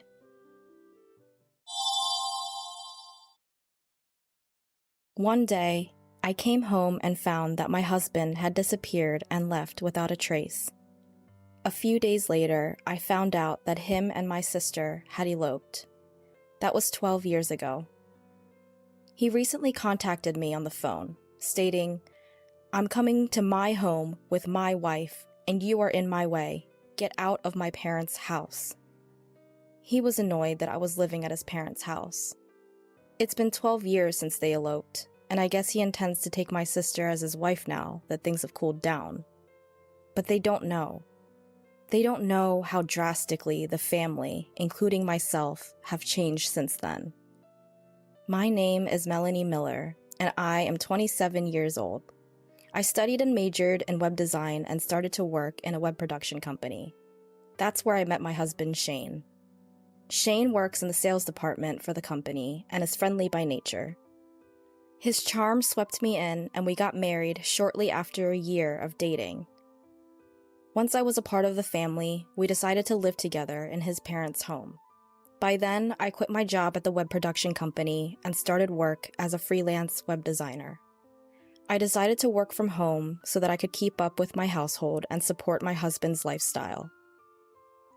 One day, I came home and found that my husband had disappeared and left without a trace. A few days later, I found out that him and my sister had eloped. That was 12 years ago. He recently contacted me on the phone, stating, I'm coming to my home with my wife, and you are in my way. Get out of my parents' house. He was annoyed that I was living at his parents' house. It's been 12 years since they eloped, and I guess he intends to take my sister as his wife now that things have cooled down. But they don't know. They don't know how drastically the family, including myself, have changed since then. My name is Melanie Miller, and I am 27 years old. I studied and majored in web design and started to work in a web production company. That's where I met my husband, Shane. Shane works in the sales department for the company and is friendly by nature. His charm swept me in, and we got married shortly after a year of dating. Once I was a part of the family, we decided to live together in his parents' home. By then, I quit my job at the web production company and started work as a freelance web designer. I decided to work from home so that I could keep up with my household and support my husband's lifestyle.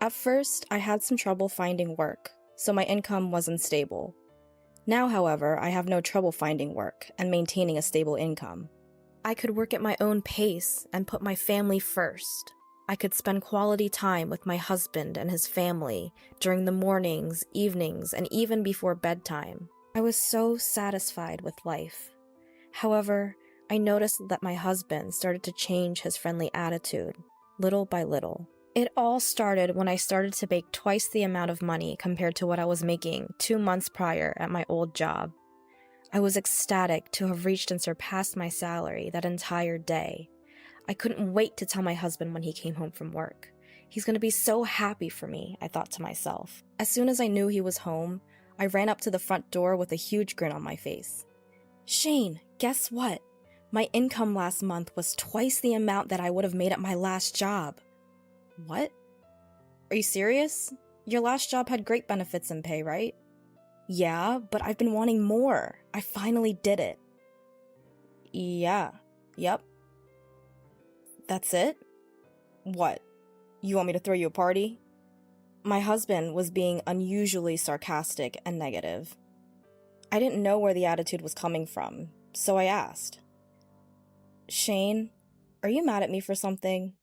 At first, I had some trouble finding work, so my income wasn't stable. Now, however, I have no trouble finding work and maintaining a stable income. I could work at my own pace and put my family first. I could spend quality time with my husband and his family during the mornings, evenings, and even before bedtime. I was so satisfied with life. However, I noticed that my husband started to change his friendly attitude, little by little. It all started when I started to make twice the amount of money compared to what I was making 2 months prior at my old job. I was ecstatic to have reached and surpassed my salary that entire day. I couldn't wait to tell my husband when he came home from work. He's going to be so happy for me, I thought to myself. As soon as I knew he was home, I ran up to the front door with a huge grin on my face. "Shane, guess what? My income last month was twice the amount that I would have made at my last job." "What? Are you serious? Your last job had great benefits and pay, right?" "Yeah, but I've been wanting more. I finally did it." Yep. "That's it? What? You want me to throw you a party?" My husband was being unusually sarcastic and negative. I didn't know where the attitude was coming from, so I asked, "Shane, are you mad at me for something?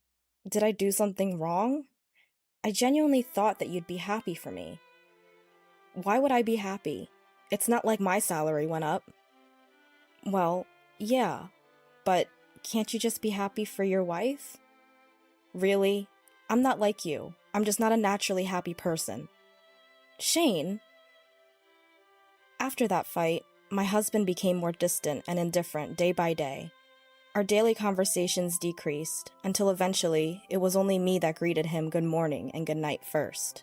Did I do something wrong? I genuinely thought that you'd be happy for me." "Why would I be happy? It's not like my salary went up." "Well, yeah, but can't you just be happy for your wife?" "Really? I'm not like you. I'm just not a naturally happy person." "Shane?" After that fight, my husband became more distant and indifferent day by day. Our daily conversations decreased until eventually it was only me that greeted him good morning and good night first.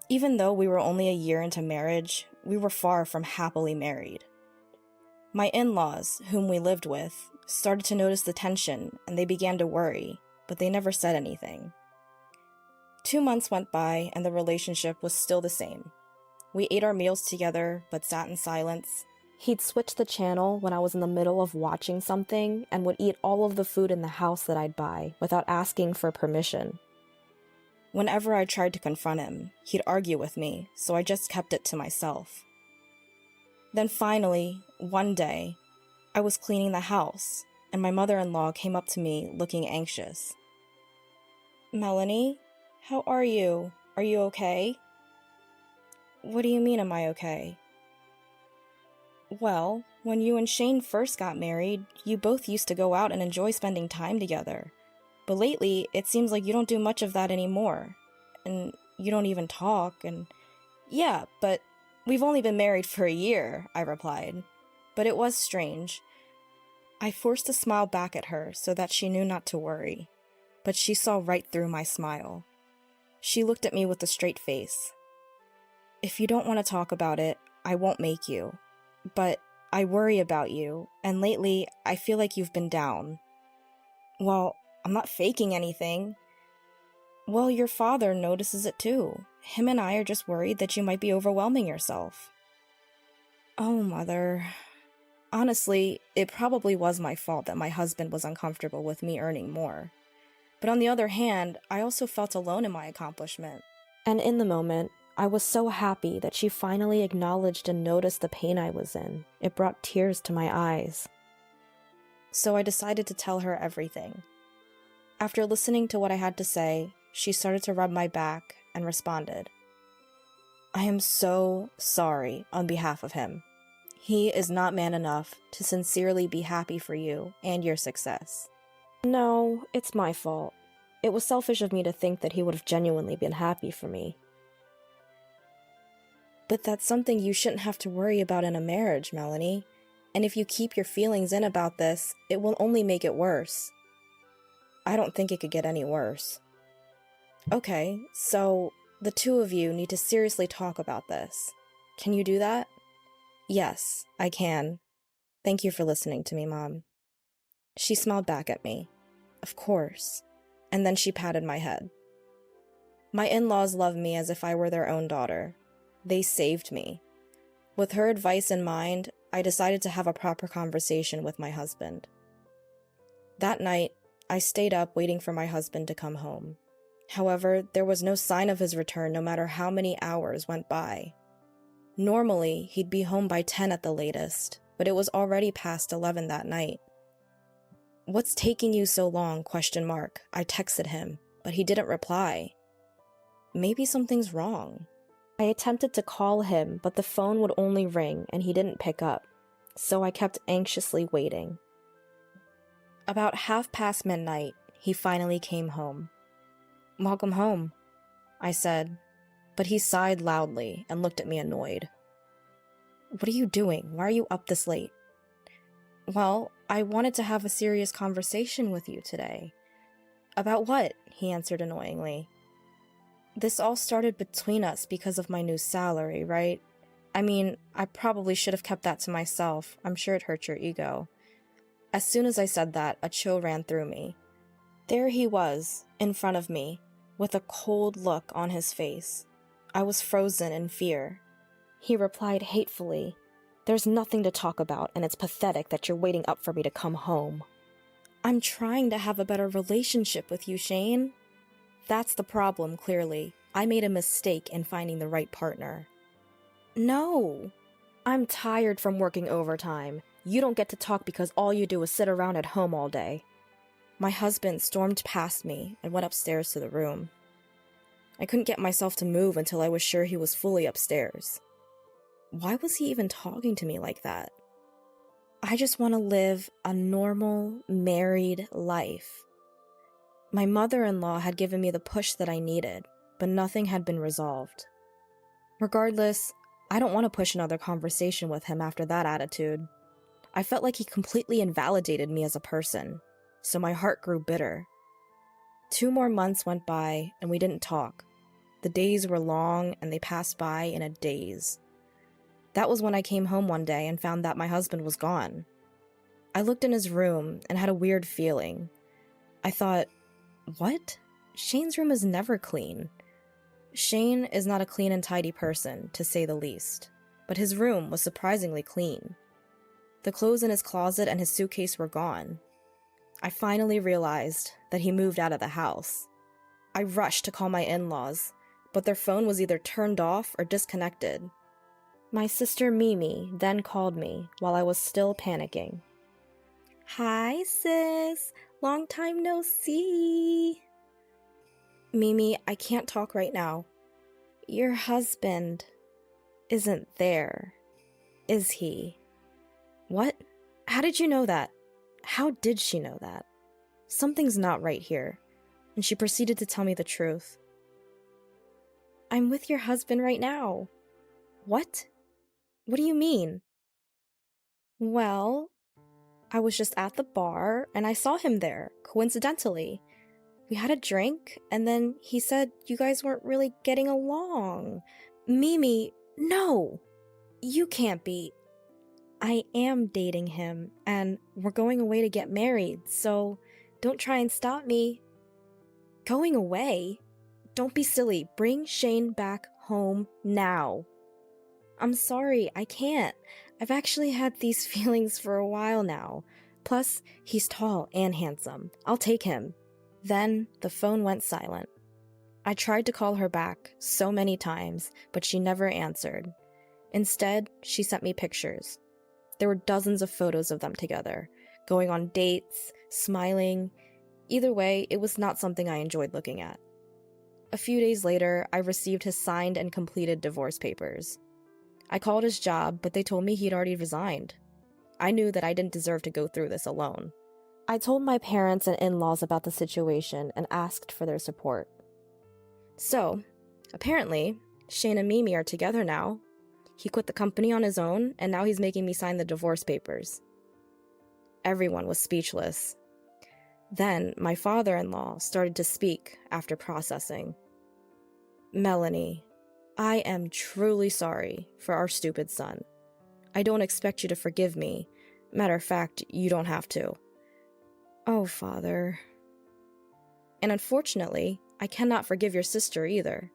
Even though we were only a year into marriage, we were far from happily married. My in-laws, whom we lived with, started to notice the tension and they began to worry, but they never said anything. 2 months went by and the relationship was still the same. We ate our meals together, but sat in silence. He'd switch the channel when I was in the middle of watching something and would eat all of the food in the house that I'd buy without asking for permission. Whenever I tried to confront him, he'd argue with me, so I just kept it to myself. Then finally, one day, I was cleaning the house, and my mother-in-law came up to me looking anxious. "Melanie, how are you? Are you okay?" "What do you mean, am I okay?" "Well, when you and Shane first got married, you both used to go out and enjoy spending time together. But lately, it seems like you don't do much of that anymore. And you don't even talk, and..." "Yeah, but we've only been married for a year," I replied. But it was strange. I forced a smile back at her so that she knew not to worry. But she saw right through my smile. She looked at me with a straight face. "If you don't want to talk about it, I won't make you. But I worry about you, and lately I feel like you've been down." "Well, I'm not faking anything." "Well, your father notices it too. Him and I are just worried that you might be overwhelming yourself." "Oh, Mother. Honestly, it probably was my fault that my husband was uncomfortable with me earning more. But on the other hand, I also felt alone in my accomplishment. And in the moment, I was so happy that she finally acknowledged and noticed the pain I was in. It brought tears to my eyes. So I decided to tell her everything. After listening to what I had to say, she started to rub my back and responded, "I am so sorry on behalf of him. He is not man enough to sincerely be happy for you and your success." "No, it's my fault. It was selfish of me to think that he would have genuinely been happy for me." "But that's something you shouldn't have to worry about in a marriage, Melanie. And if you keep your feelings in about this, it will only make it worse." "I don't think it could get any worse." "Okay, so the two of you need to seriously talk about this. Can you do that?" Yes, I can. Thank you for listening to me, Mom. She smiled back at me. Of course. And then she patted my head. My in-laws love me as if I were their own daughter. They saved me. With her advice in mind, I decided to have a proper conversation with my husband. That night, I stayed up waiting for my husband to come home. However, there was no sign of his return no matter how many hours went by. Normally, he'd be home by 10 at the latest, but it was already past 11 that night. "What's taking you so long?" ? I texted him, but he didn't reply. Maybe something's wrong. I attempted to call him, but the phone would only ring and he didn't pick up, so I kept anxiously waiting. About midnight, he finally came home. "Welcome home," I said, but he sighed loudly and looked at me annoyed. "What are you doing? Why are you up this late?" "Well, I wanted to have a serious conversation with you today." "About what?" he answered annoyingly. "This all started between us because of my new salary, right? I mean, I probably should have kept that to myself. I'm sure it hurt your ego." As soon as I said that, a chill ran through me. There he was, in front of me, with a cold look on his face. I was frozen in fear. He replied hatefully, "There's nothing to talk about, and it's pathetic that you're waiting up for me to come home." "I'm trying to have a better relationship with you, Shane." "That's the problem, clearly. I made a mistake in finding the right partner." "No. I'm tired from working overtime. You don't get to talk because all you do is sit around at home all day." My husband stormed past me and went upstairs to the room. I couldn't get myself to move until I was sure he was fully upstairs. Why was he even talking to me like that? I just want to live a normal, married life. My mother-in-law had given me the push that I needed, but nothing had been resolved. Regardless, I don't want to push another conversation with him after that attitude. I felt like he completely invalidated me as a person, so my heart grew bitter. 2 more months went by, and we didn't talk. The days were long, and they passed by in a daze. That was when I came home one day and found that my husband was gone. I looked in his room and had a weird feeling. I thought, what? Shane's room is never clean. Shane is not a clean and tidy person, to say the least, but his room was surprisingly clean. The clothes in his closet and his suitcase were gone. I finally realized that he moved out of the house. I rushed to call my in-laws, but their phone was either turned off or disconnected. My sister Mimi then called me while I was still panicking. "Hi, sis. Long time no see." "Mimi, I can't talk right now." "Your husband isn't there, is he?" "What? How did you know that?" How did she know that? Something's not right here, and she proceeded to tell me the truth. "I'm with your husband right now." "What? What do you mean?" "Well, I was just at the bar, and I saw him there, coincidentally. We had a drink, and then he said you guys weren't really getting along." "Mimi, no! You can't be." "I am dating him, and we're going away to get married, so don't try and stop me." "Going away? Don't be silly. Bring Shane back home now." "I'm sorry, I can't. I've actually had these feelings for a while now. Plus, he's tall and handsome. I'll take him." Then the phone went silent. I tried to call her back so many times, but she never answered. Instead, she sent me pictures. There were dozens of photos of them together, going on dates, smiling. Either way, it was not something I enjoyed looking at. A few days later, I received his signed and completed divorce papers. I called his job, but they told me he'd already resigned. I knew that I didn't deserve to go through this alone. I told my parents and in-laws about the situation and asked for their support. So, apparently, Shane and Mimi are together now. He quit the company on his own, and now he's making me sign the divorce papers. Everyone was speechless. Then, my father-in-law started to speak after processing. "Melanie, I am truly sorry for our stupid son. I don't expect you to forgive me. Matter of fact, you don't have to. Oh, Father. And unfortunately, I cannot forgive your sister either.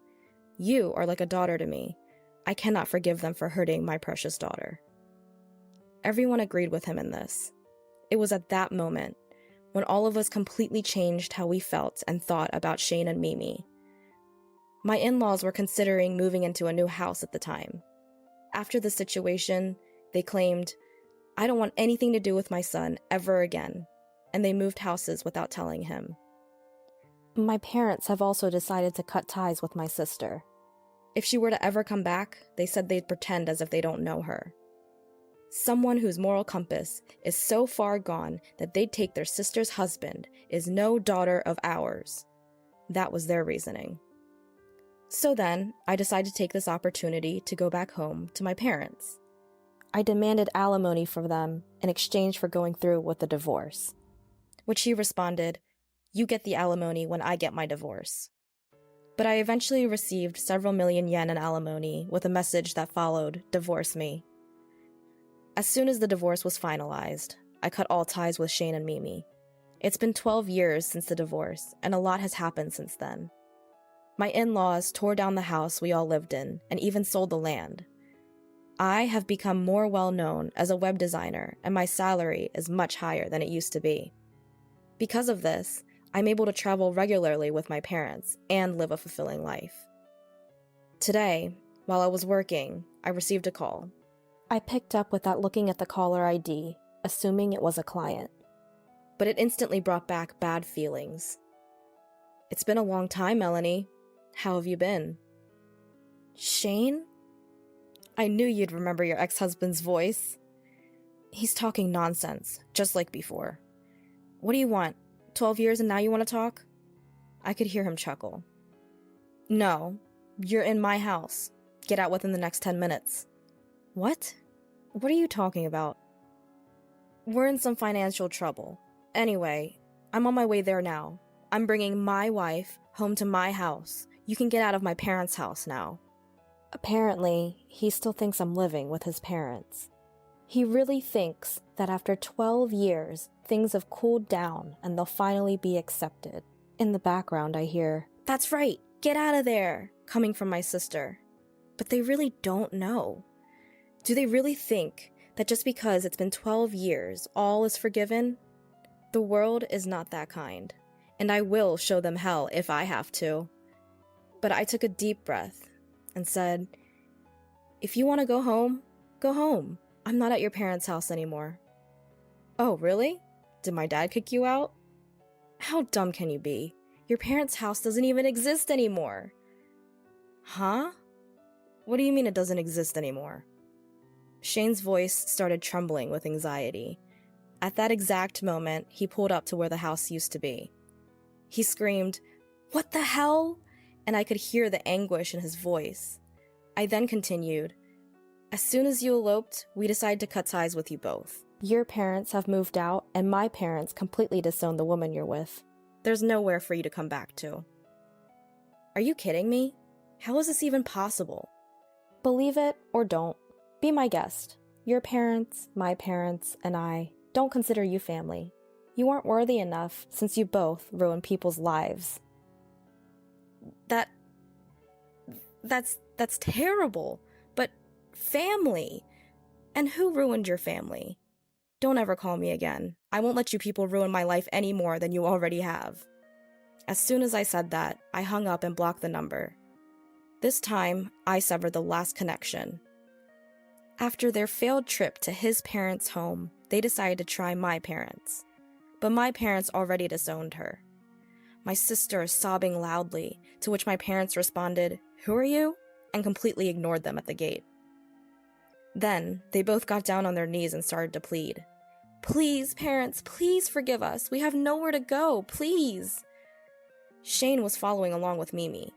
You are like a daughter to me. I cannot forgive them for hurting my precious daughter. Everyone agreed with him in this. It was at that moment when all of us completely changed how we felt and thought about Shane and Mimi. My in-laws were considering moving into a new house at the time. After the situation, they claimed, "I don't want anything to do with my son ever again," and they moved houses without telling him. My parents have also decided to cut ties with my sister. If she were to ever come back, they said they'd pretend as if they don't know her. Someone whose moral compass is so far gone that they'd take their sister's husband is no daughter of ours. That was their reasoning. So then, I decided to take this opportunity to go back home to my parents. I demanded alimony from them in exchange for going through with the divorce, which he responded, "You get the alimony when I get my divorce." But I eventually received several million yen in alimony with a message that followed, "Divorce me." As soon as the divorce was finalized, I cut all ties with Shane and Mimi. It's been 12 years since the divorce, and a lot has happened since then. My in-laws tore down the house we all lived in and even sold the land. I have become more well-known as a web designer, and my salary is much higher than it used to be. Because of this, I'm able to travel regularly with my parents and live a fulfilling life. Today, while I was working, I received a call. I picked up without looking at the caller ID, assuming it was a client. But it instantly brought back bad feelings. "It's been a long time, Melanie. How have you been?" "Shane? I knew you'd remember your ex-husband's voice. He's talking nonsense, just like before. What do you want? 12 years and now you want to talk?" I could hear him chuckle. "No, you're in my house. Get out within the next 10 minutes. "What? What are you talking about?" "We're in some financial trouble. Anyway, I'm on my way there now. I'm bringing my wife home to my house. You can get out of my parents' house now." Apparently, he still thinks I'm living with his parents. He really thinks that after 12 years, things have cooled down and they'll finally be accepted. In the background, I hear, "That's right, get out of there," coming from my sister. But they really don't know. Do they really think that just because it's been 12 years, all is forgiven? The world is not that kind, and I will show them hell if I have to. But I took a deep breath and said, "If you want to go home, go home. I'm not at your parents' house anymore." "Oh, really? Did my dad kick you out?" "How dumb can you be? Your parents' house doesn't even exist anymore." "Huh? What do you mean it doesn't exist anymore?" Shane's voice started trembling with anxiety. At that exact moment, he pulled up to where the house used to be. He screamed, "What the hell?" And I could hear the anguish in his voice. I then continued, "As soon as you eloped, we decided to cut ties with you both. Your parents have moved out, and my parents completely disowned the woman you're with. There's nowhere for you to come back to." Are you kidding me? How is this even possible? Believe it or don't. Be my guest. Your parents, my parents, and I don't consider you family. You aren't worthy enough since you both ruin people's lives. That's terrible. But family? And who ruined your family? Don't ever call me again. I won't let you people ruin my life any more than you already have. As soon as I said that, I hung up and blocked the number. This time, I severed the last connection. After their failed trip to his parents' home, they decided to try my parents. But my parents already disowned her. My sister is sobbing loudly, to which my parents responded, "Who are you?" and completely ignored them at the gate. Then, they both got down on their knees and started to plead. "Please, parents, please forgive us. We have nowhere to go, please." Shane was following along with Mimi.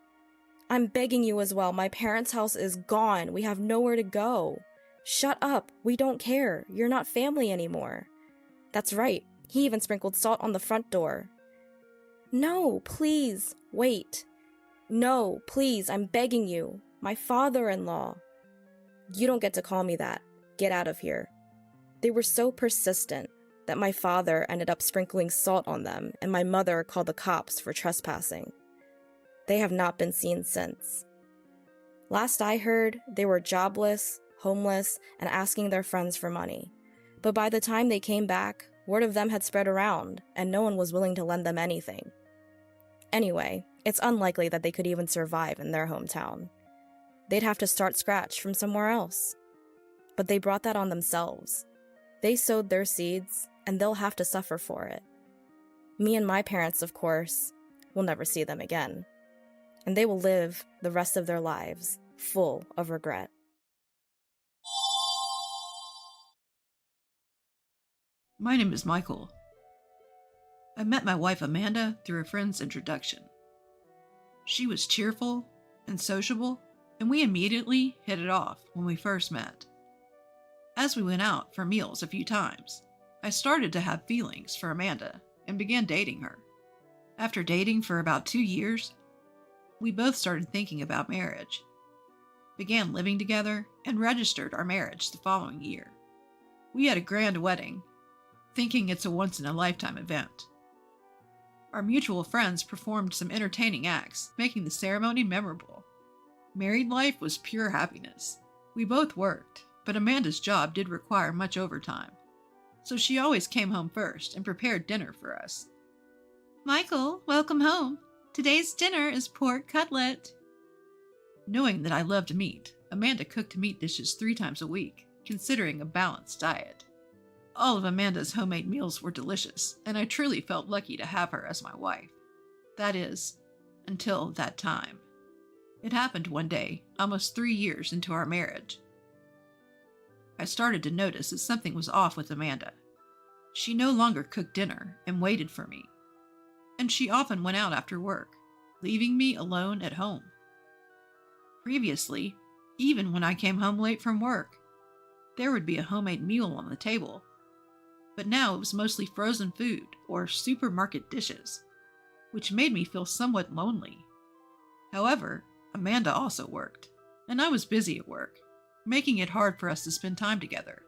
"I'm begging you as well. My parents' house is gone. We have nowhere to go. Shut up. We don't care. You're not family anymore." That's right. He even sprinkled salt on the front door. "No, please, wait. No, please, I'm begging you. My father-in-law." "You don't get to call me that. get out of here. They were so persistent that my father ended up sprinkling salt on them, and my mother called the cops for trespassing. They have not been seen since. Last I heard, they were jobless, homeless, and asking their friends for money. But by the time they came back, word of them had spread around, and no one was willing to lend them anything. Anyway, it's unlikely that they could even survive in their hometown. They'd have to start scratch from somewhere else. But they brought that on themselves. They sowed their seeds, and they'll have to suffer for it. Me and my parents, of course, will never see them again. And they will live the rest of their lives full of regret.
My name is Michael. I met my wife Amanda through a friend's introduction. She was cheerful and sociable, and we immediately hit it off when we first met. As we went out for meals a few times, I started to have feelings for Amanda and began dating her. After dating for about 2 years, we both started thinking about marriage, began living together, and registered our marriage the following year. We had a grand wedding, thinking it's a once-in-a-lifetime event. Our mutual friends performed some entertaining acts, making the ceremony memorable. Married life was pure happiness. We both worked, but Amanda's job did require much overtime, so she always came home first and prepared dinner for us. "Michael, welcome home. Today's dinner is pork cutlet." Knowing that I loved meat, Amanda cooked meat dishes 3 times a week, considering a balanced diet. All of Amanda's homemade meals were delicious, and I truly felt lucky to have her as my wife. That is, until that time. It happened one day, almost 3 years into our marriage. I started to notice that something was off with Amanda. She no longer cooked dinner and waited for me, and she often went out after work, leaving me alone at home. Previously, even when I came home late from work, there would be a homemade meal on the table, but now it was mostly frozen food or supermarket dishes, which made me feel somewhat lonely. However, Amanda also worked, and I was busy at work, making it hard for us to spend time together.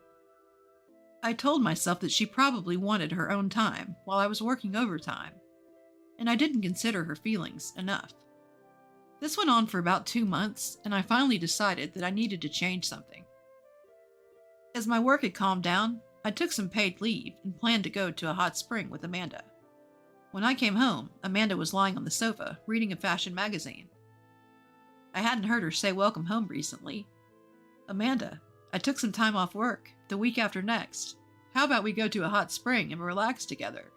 I told myself that she probably wanted her own time while I was working overtime, and I didn't consider her feelings enough. This went on for about 2 months, and I finally decided that I needed to change something. As my work had calmed down, I took some paid leave and planned to go to a hot spring with Amanda. When I came home, Amanda was lying on the sofa reading a fashion magazine. I hadn't heard her say welcome home recently. "Amanda, I took some time off work, the week after next. How about we go to a hot spring and relax together?"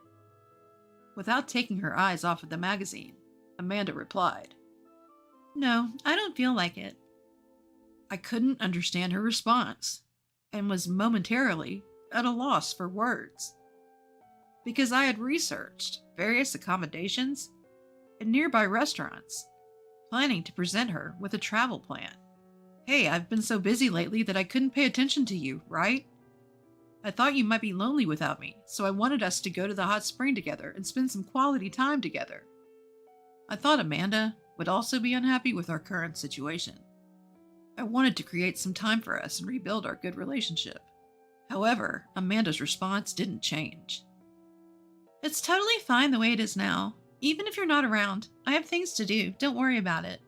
Without taking her eyes off of the magazine, Amanda replied, "No, I don't feel like it." I couldn't understand her response and was momentarily at a loss for words, because I had researched various accommodations and nearby restaurants, planning to present her with a travel plan. "Hey, I've been so busy lately that I couldn't pay attention to you, right? I thought you might be lonely without me, so I wanted us to go to the hot spring together and spend some quality time together." I thought Amanda would also be unhappy with our current situation. I wanted to create some time for us and rebuild our good relationship. However, Amanda's response didn't change. "It's totally fine the way it is now. Even if you're not around, I have things to do. Don't worry about it."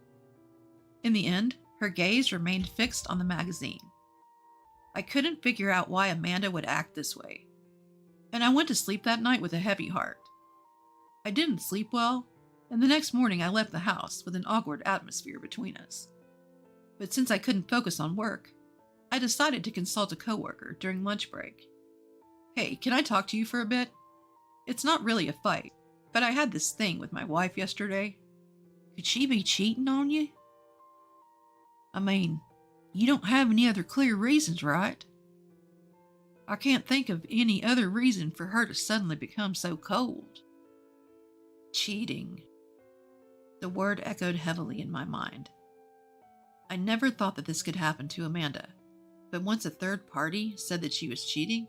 In the end, her gaze remained fixed on the magazine. I couldn't figure out why Amanda would act this way, and I went to sleep that night with a heavy heart. I didn't sleep well, and the next morning I left the house with an awkward atmosphere between us. But since I couldn't focus on work, I decided to consult a coworker during lunch break. "Hey, can I talk to you for a bit? It's not really a fight, but I had this thing with my wife yesterday. Could she be cheating on you? I mean, you don't have any other clear reasons, right? I can't think of any other reason for her to suddenly become so cold." Cheating. The word echoed heavily in my mind. I never thought that this could happen to Amanda, but once a third party said that she was cheating,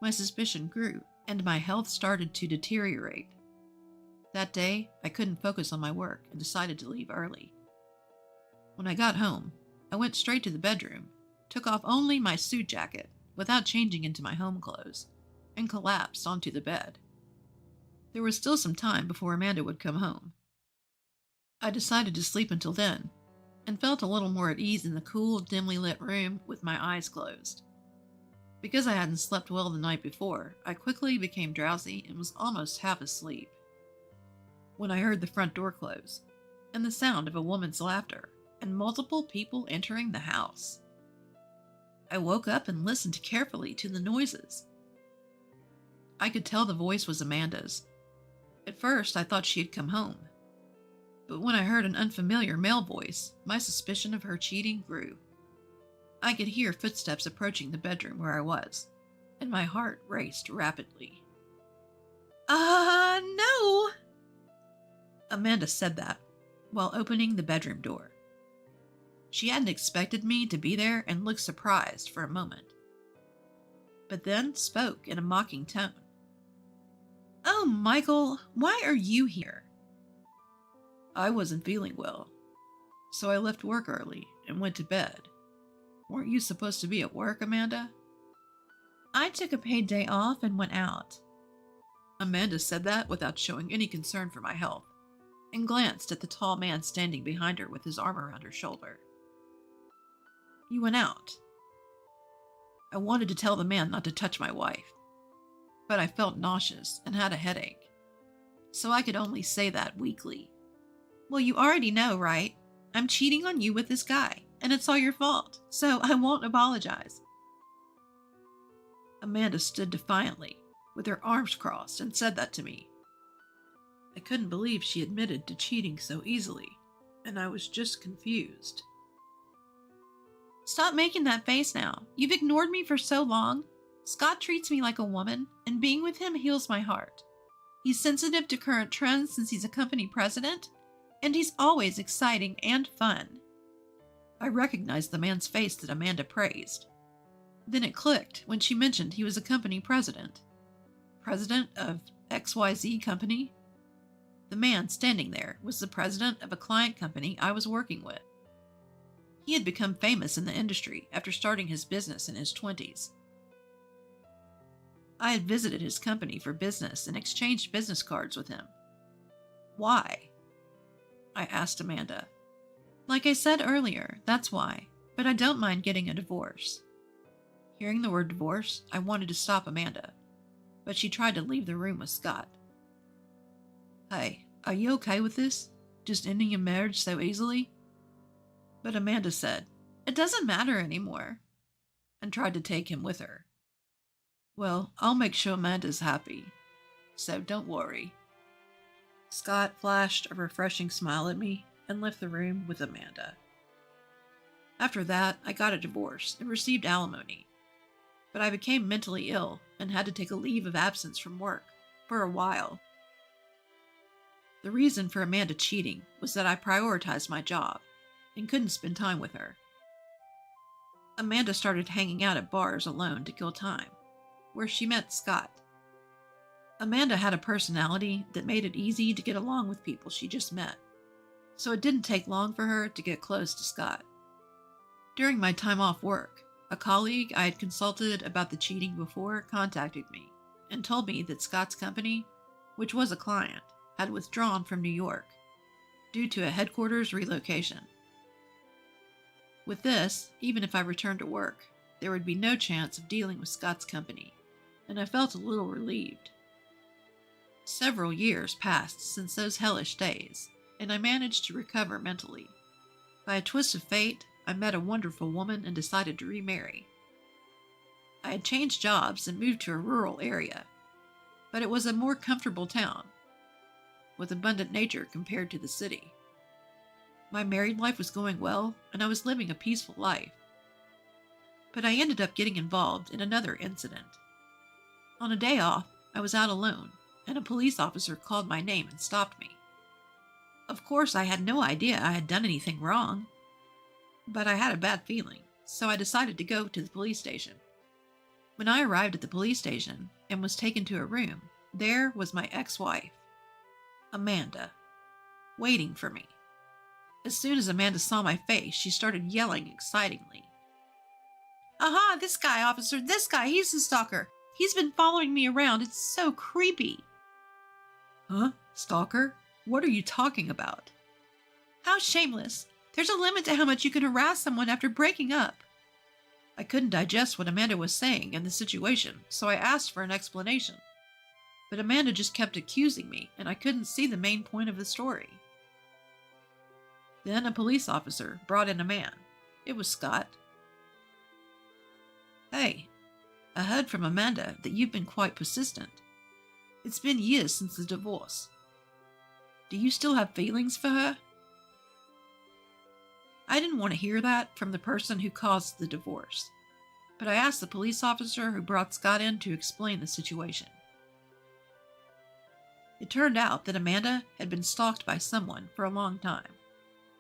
my suspicion grew, and my health started to deteriorate. That day, I couldn't focus on my work and decided to leave early. When I got home, I went straight to the bedroom took off only my suit jacket without changing into my home clothes, and collapsed onto the bed. There was still some time before Amanda would come home. I decided to sleep until then, and felt a little more at ease in the cool, dimly lit room with my eyes closed. Because I hadn't slept well the night before, I quickly became drowsy and was almost half asleep when I heard the front door close, and the sound of a woman's laughter, and multiple people entering the house. I woke up and listened carefully to the noises. I could tell the voice was Amanda's. At first, I thought she had come home. But when I heard an unfamiliar male voice, my suspicion of her cheating grew. I could hear footsteps approaching the bedroom where I was, and my heart raced rapidly. No! Amanda said that while opening the bedroom door. She hadn't expected me to be there and looked surprised for a moment, but then spoke in a mocking tone. "Oh, Michael, why are you here?" "I wasn't feeling well, so I left work early and went to bed." "Weren't you supposed to be at work, Amanda?" "I took a paid day off and went out." Amanda said that without showing any concern for my health, and glanced at the tall man standing behind her with his arm around her shoulder. "You went out." I wanted to tell the man not to touch my wife, but I felt nauseous and had a headache, so I could only say that weakly. "Well, you already know, right? I'm cheating on you with this guy, and it's all your fault, so I won't apologize." Amanda stood defiantly, with her arms crossed, and said that to me. I couldn't believe she admitted to cheating so easily, and I was just confused. "Stop making that face now. You've ignored me for so long. Scott treats me like a woman, and being with him heals my heart. He's sensitive to current trends since he's a company president, and he's always exciting and fun." I recognized the man's face that Amanda praised. Then it clicked when she mentioned he was a company president. President of XYZ company? The man standing there was the president of a client company I was working with. He had become famous in the industry after starting his business in his 20s. I had visited his company for business and exchanged business cards with him. "Why?" I asked Amanda. "Like I said earlier, that's why, but I don't mind getting a divorce." Hearing the word divorce, I wanted to stop Amanda, but she tried to leave the room with Scott. "Hey, are you okay with this? Just ending your marriage so easily?" But Amanda said, "It doesn't matter anymore," and tried to take him with her. "Well, I'll make sure Amanda's happy, so don't worry." Scott flashed a refreshing smile at me and left the room with Amanda. After that, I got a divorce and received alimony, but I became mentally ill and had to take a leave of absence from work for a while. The reason for Amanda cheating was that I prioritized my job and couldn't spend time with her. Amanda started hanging out at bars alone to kill time, where she met Scott. Amanda had a personality that made it easy to get along with people she just met, so it didn't take long for her to get close to Scott. During my time off work, a colleague I had consulted about the cheating before contacted me and told me that Scott's company, which was a client, had withdrawn from New York due to a headquarters relocation. With this, even if I returned to work, there would be no chance of dealing with Scott's company, and I felt a little relieved. Several years passed since those hellish days, and I managed to recover mentally. By a twist of fate, I met a wonderful woman and decided to remarry. I had changed jobs and moved to a rural area, but it was a more comfortable town, with abundant nature compared to the city. My married life was going well, and I was living a peaceful life. But I ended up getting involved in another incident. On a day off, I was out alone, and a police officer called my name and stopped me. Of course, I had no idea I had done anything wrong, but I had a bad feeling, so I decided to go to the police station. When I arrived at the police station and was taken to a room, there was my ex-wife, Amanda, waiting for me. As soon as Amanda saw my face, she started yelling excitingly. Aha, this guy, officer, this guy, he's the stalker. He's been following me around. It's so creepy. Huh? Stalker? What are you talking about? How shameless. There's a limit to how much you can harass someone after breaking up. I couldn't digest what Amanda was saying and the situation, so I asked for an explanation. But Amanda just kept accusing me, and I couldn't see the main point of the story. Then a police officer brought in a man. It was Scott. Hey, I heard from Amanda that you've been quite persistent. It's been years since the divorce. Do you still have feelings for her? I didn't want to hear that from the person who caused the divorce, but I asked the police officer who brought Scott in to explain the situation. It turned out that Amanda had been stalked by someone for a long time,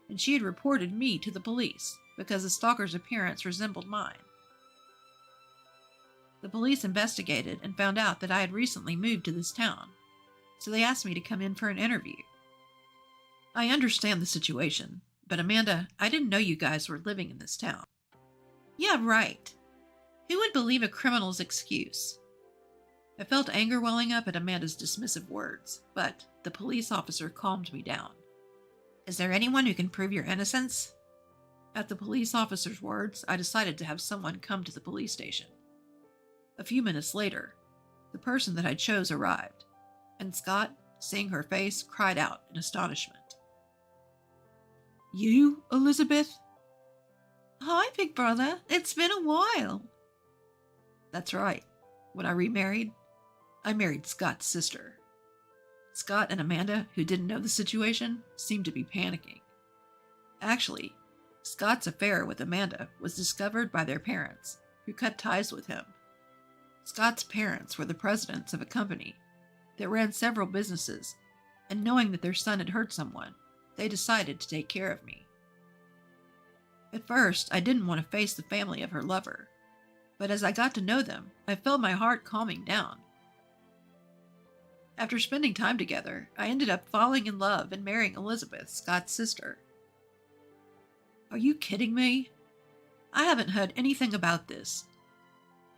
and she had reported me to the police because the stalker's appearance resembled mine. The police investigated and found out that I had recently moved to this town, so they asked me to come in for an interview. I understand the situation, but Amanda, I didn't know you guys were living in this town. Yeah, right. Who would believe a criminal's excuse? I felt anger welling up at Amanda's dismissive words, but the police officer calmed me down. Is there anyone who can prove your innocence? At the police officer's words, I decided to have someone come to the police station. A few minutes later, the person that I chose arrived, and Scott, seeing her face, cried out in astonishment. You, Elizabeth? Hi, big brother. It's been a while. That's right. When I remarried, I married Scott's sister. Scott and Amanda, who didn't know the situation, seemed to be panicking. Actually, Scott's affair with Amanda was discovered by their parents, who cut ties with him. Scott's parents were the presidents of a company that ran several businesses, and knowing that their son had hurt someone, they decided to take care of me. At first, I didn't want to face the family of her lover, but as I got to know them, I felt my heart calming down. After spending time together, I ended up falling in love and marrying Elizabeth, Scott's sister. Are you kidding me? I haven't heard anything about this.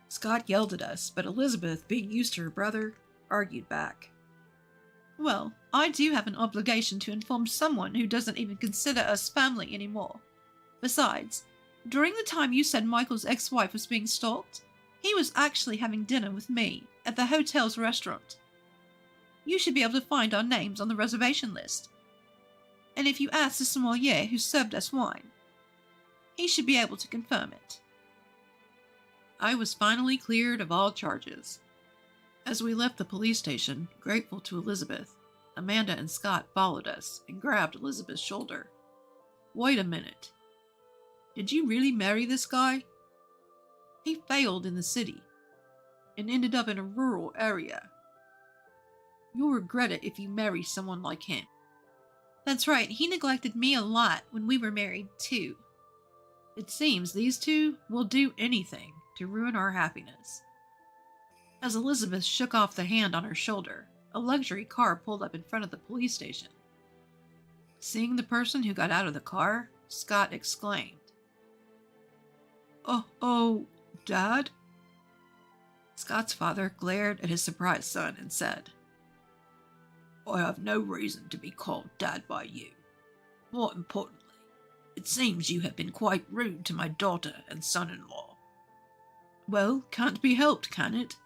Scott yelled at us, but Elizabeth, being used to her brother, argued back. Well, I do have an obligation to inform someone who doesn't even consider us family anymore. Besides, during the time you said Michael's ex-wife was being stalked, he was actually having dinner with me at the hotel's restaurant. You should be able to find our names on the reservation list. And if you ask the sommelier who served us wine, he should be able to confirm it. I was finally cleared of all charges. As we left the police station, grateful to Elizabeth, Amanda and Scott followed us and grabbed Elizabeth's shoulder. Wait a minute. Did you really marry this guy? He failed in the city and ended up in a rural area. You'll regret it if you marry someone like him. That's right, he neglected me a lot when we were married, too. It seems these two will do anything to ruin our happiness. As Elizabeth shook off the hand on her shoulder, a luxury car pulled up in front of the police station. Seeing the person who got out of the car, Scott exclaimed, Oh, Dad? Scott's father glared at his surprised son and said, I have no reason to be called Dad by you. More importantly, it seems you have been quite rude to my daughter and son-in-law. Well, can't be helped, can it?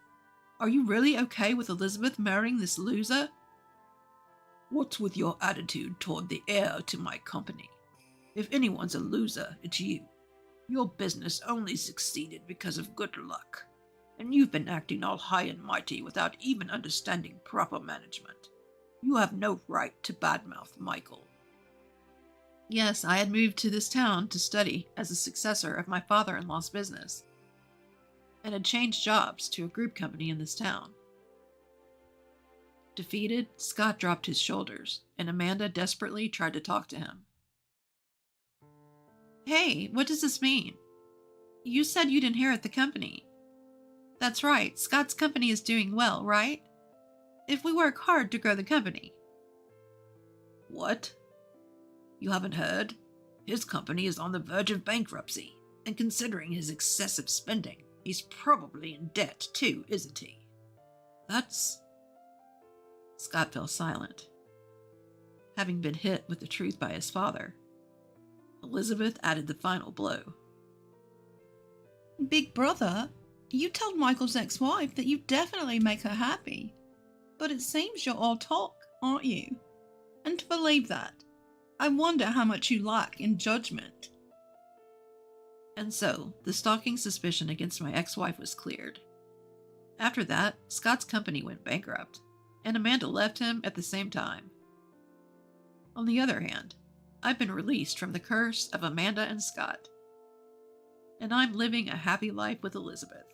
Are you really okay with Elizabeth marrying this loser? What's with your attitude toward the heir to my company? If anyone's a loser, it's you. Your business only succeeded because of good luck, and you've been acting all high and mighty without even understanding proper management. You have no right to badmouth Michael. Yes, I had moved to this town to study as a successor of my father-in-law's business, and had changed jobs to a group company in this town. Defeated, Scott dropped his shoulders, and Amanda desperately tried to talk to him. Hey, what does this mean? You said you'd inherit the company. That's right, Scott's company is doing well, right? If we work hard to grow the company. What? You haven't heard? His company is on the verge of bankruptcy, And considering his excessive spending, he's probably in debt too, isn't he? That's... Scott fell silent. Having been hit with the truth by his father, Elizabeth added the final blow.
Big brother, you told Michael's ex-wife that you definitely make her happy. But it seems you're all talk, aren't you? And to believe that, I wonder how much you lack in judgment.
And so, the stalking suspicion against my ex-wife was cleared. After that, Scott's company went bankrupt, and Amanda left him at the same time. On the other hand, I've been released from the curse of Amanda and Scott, and I'm living a happy life with Elizabeth.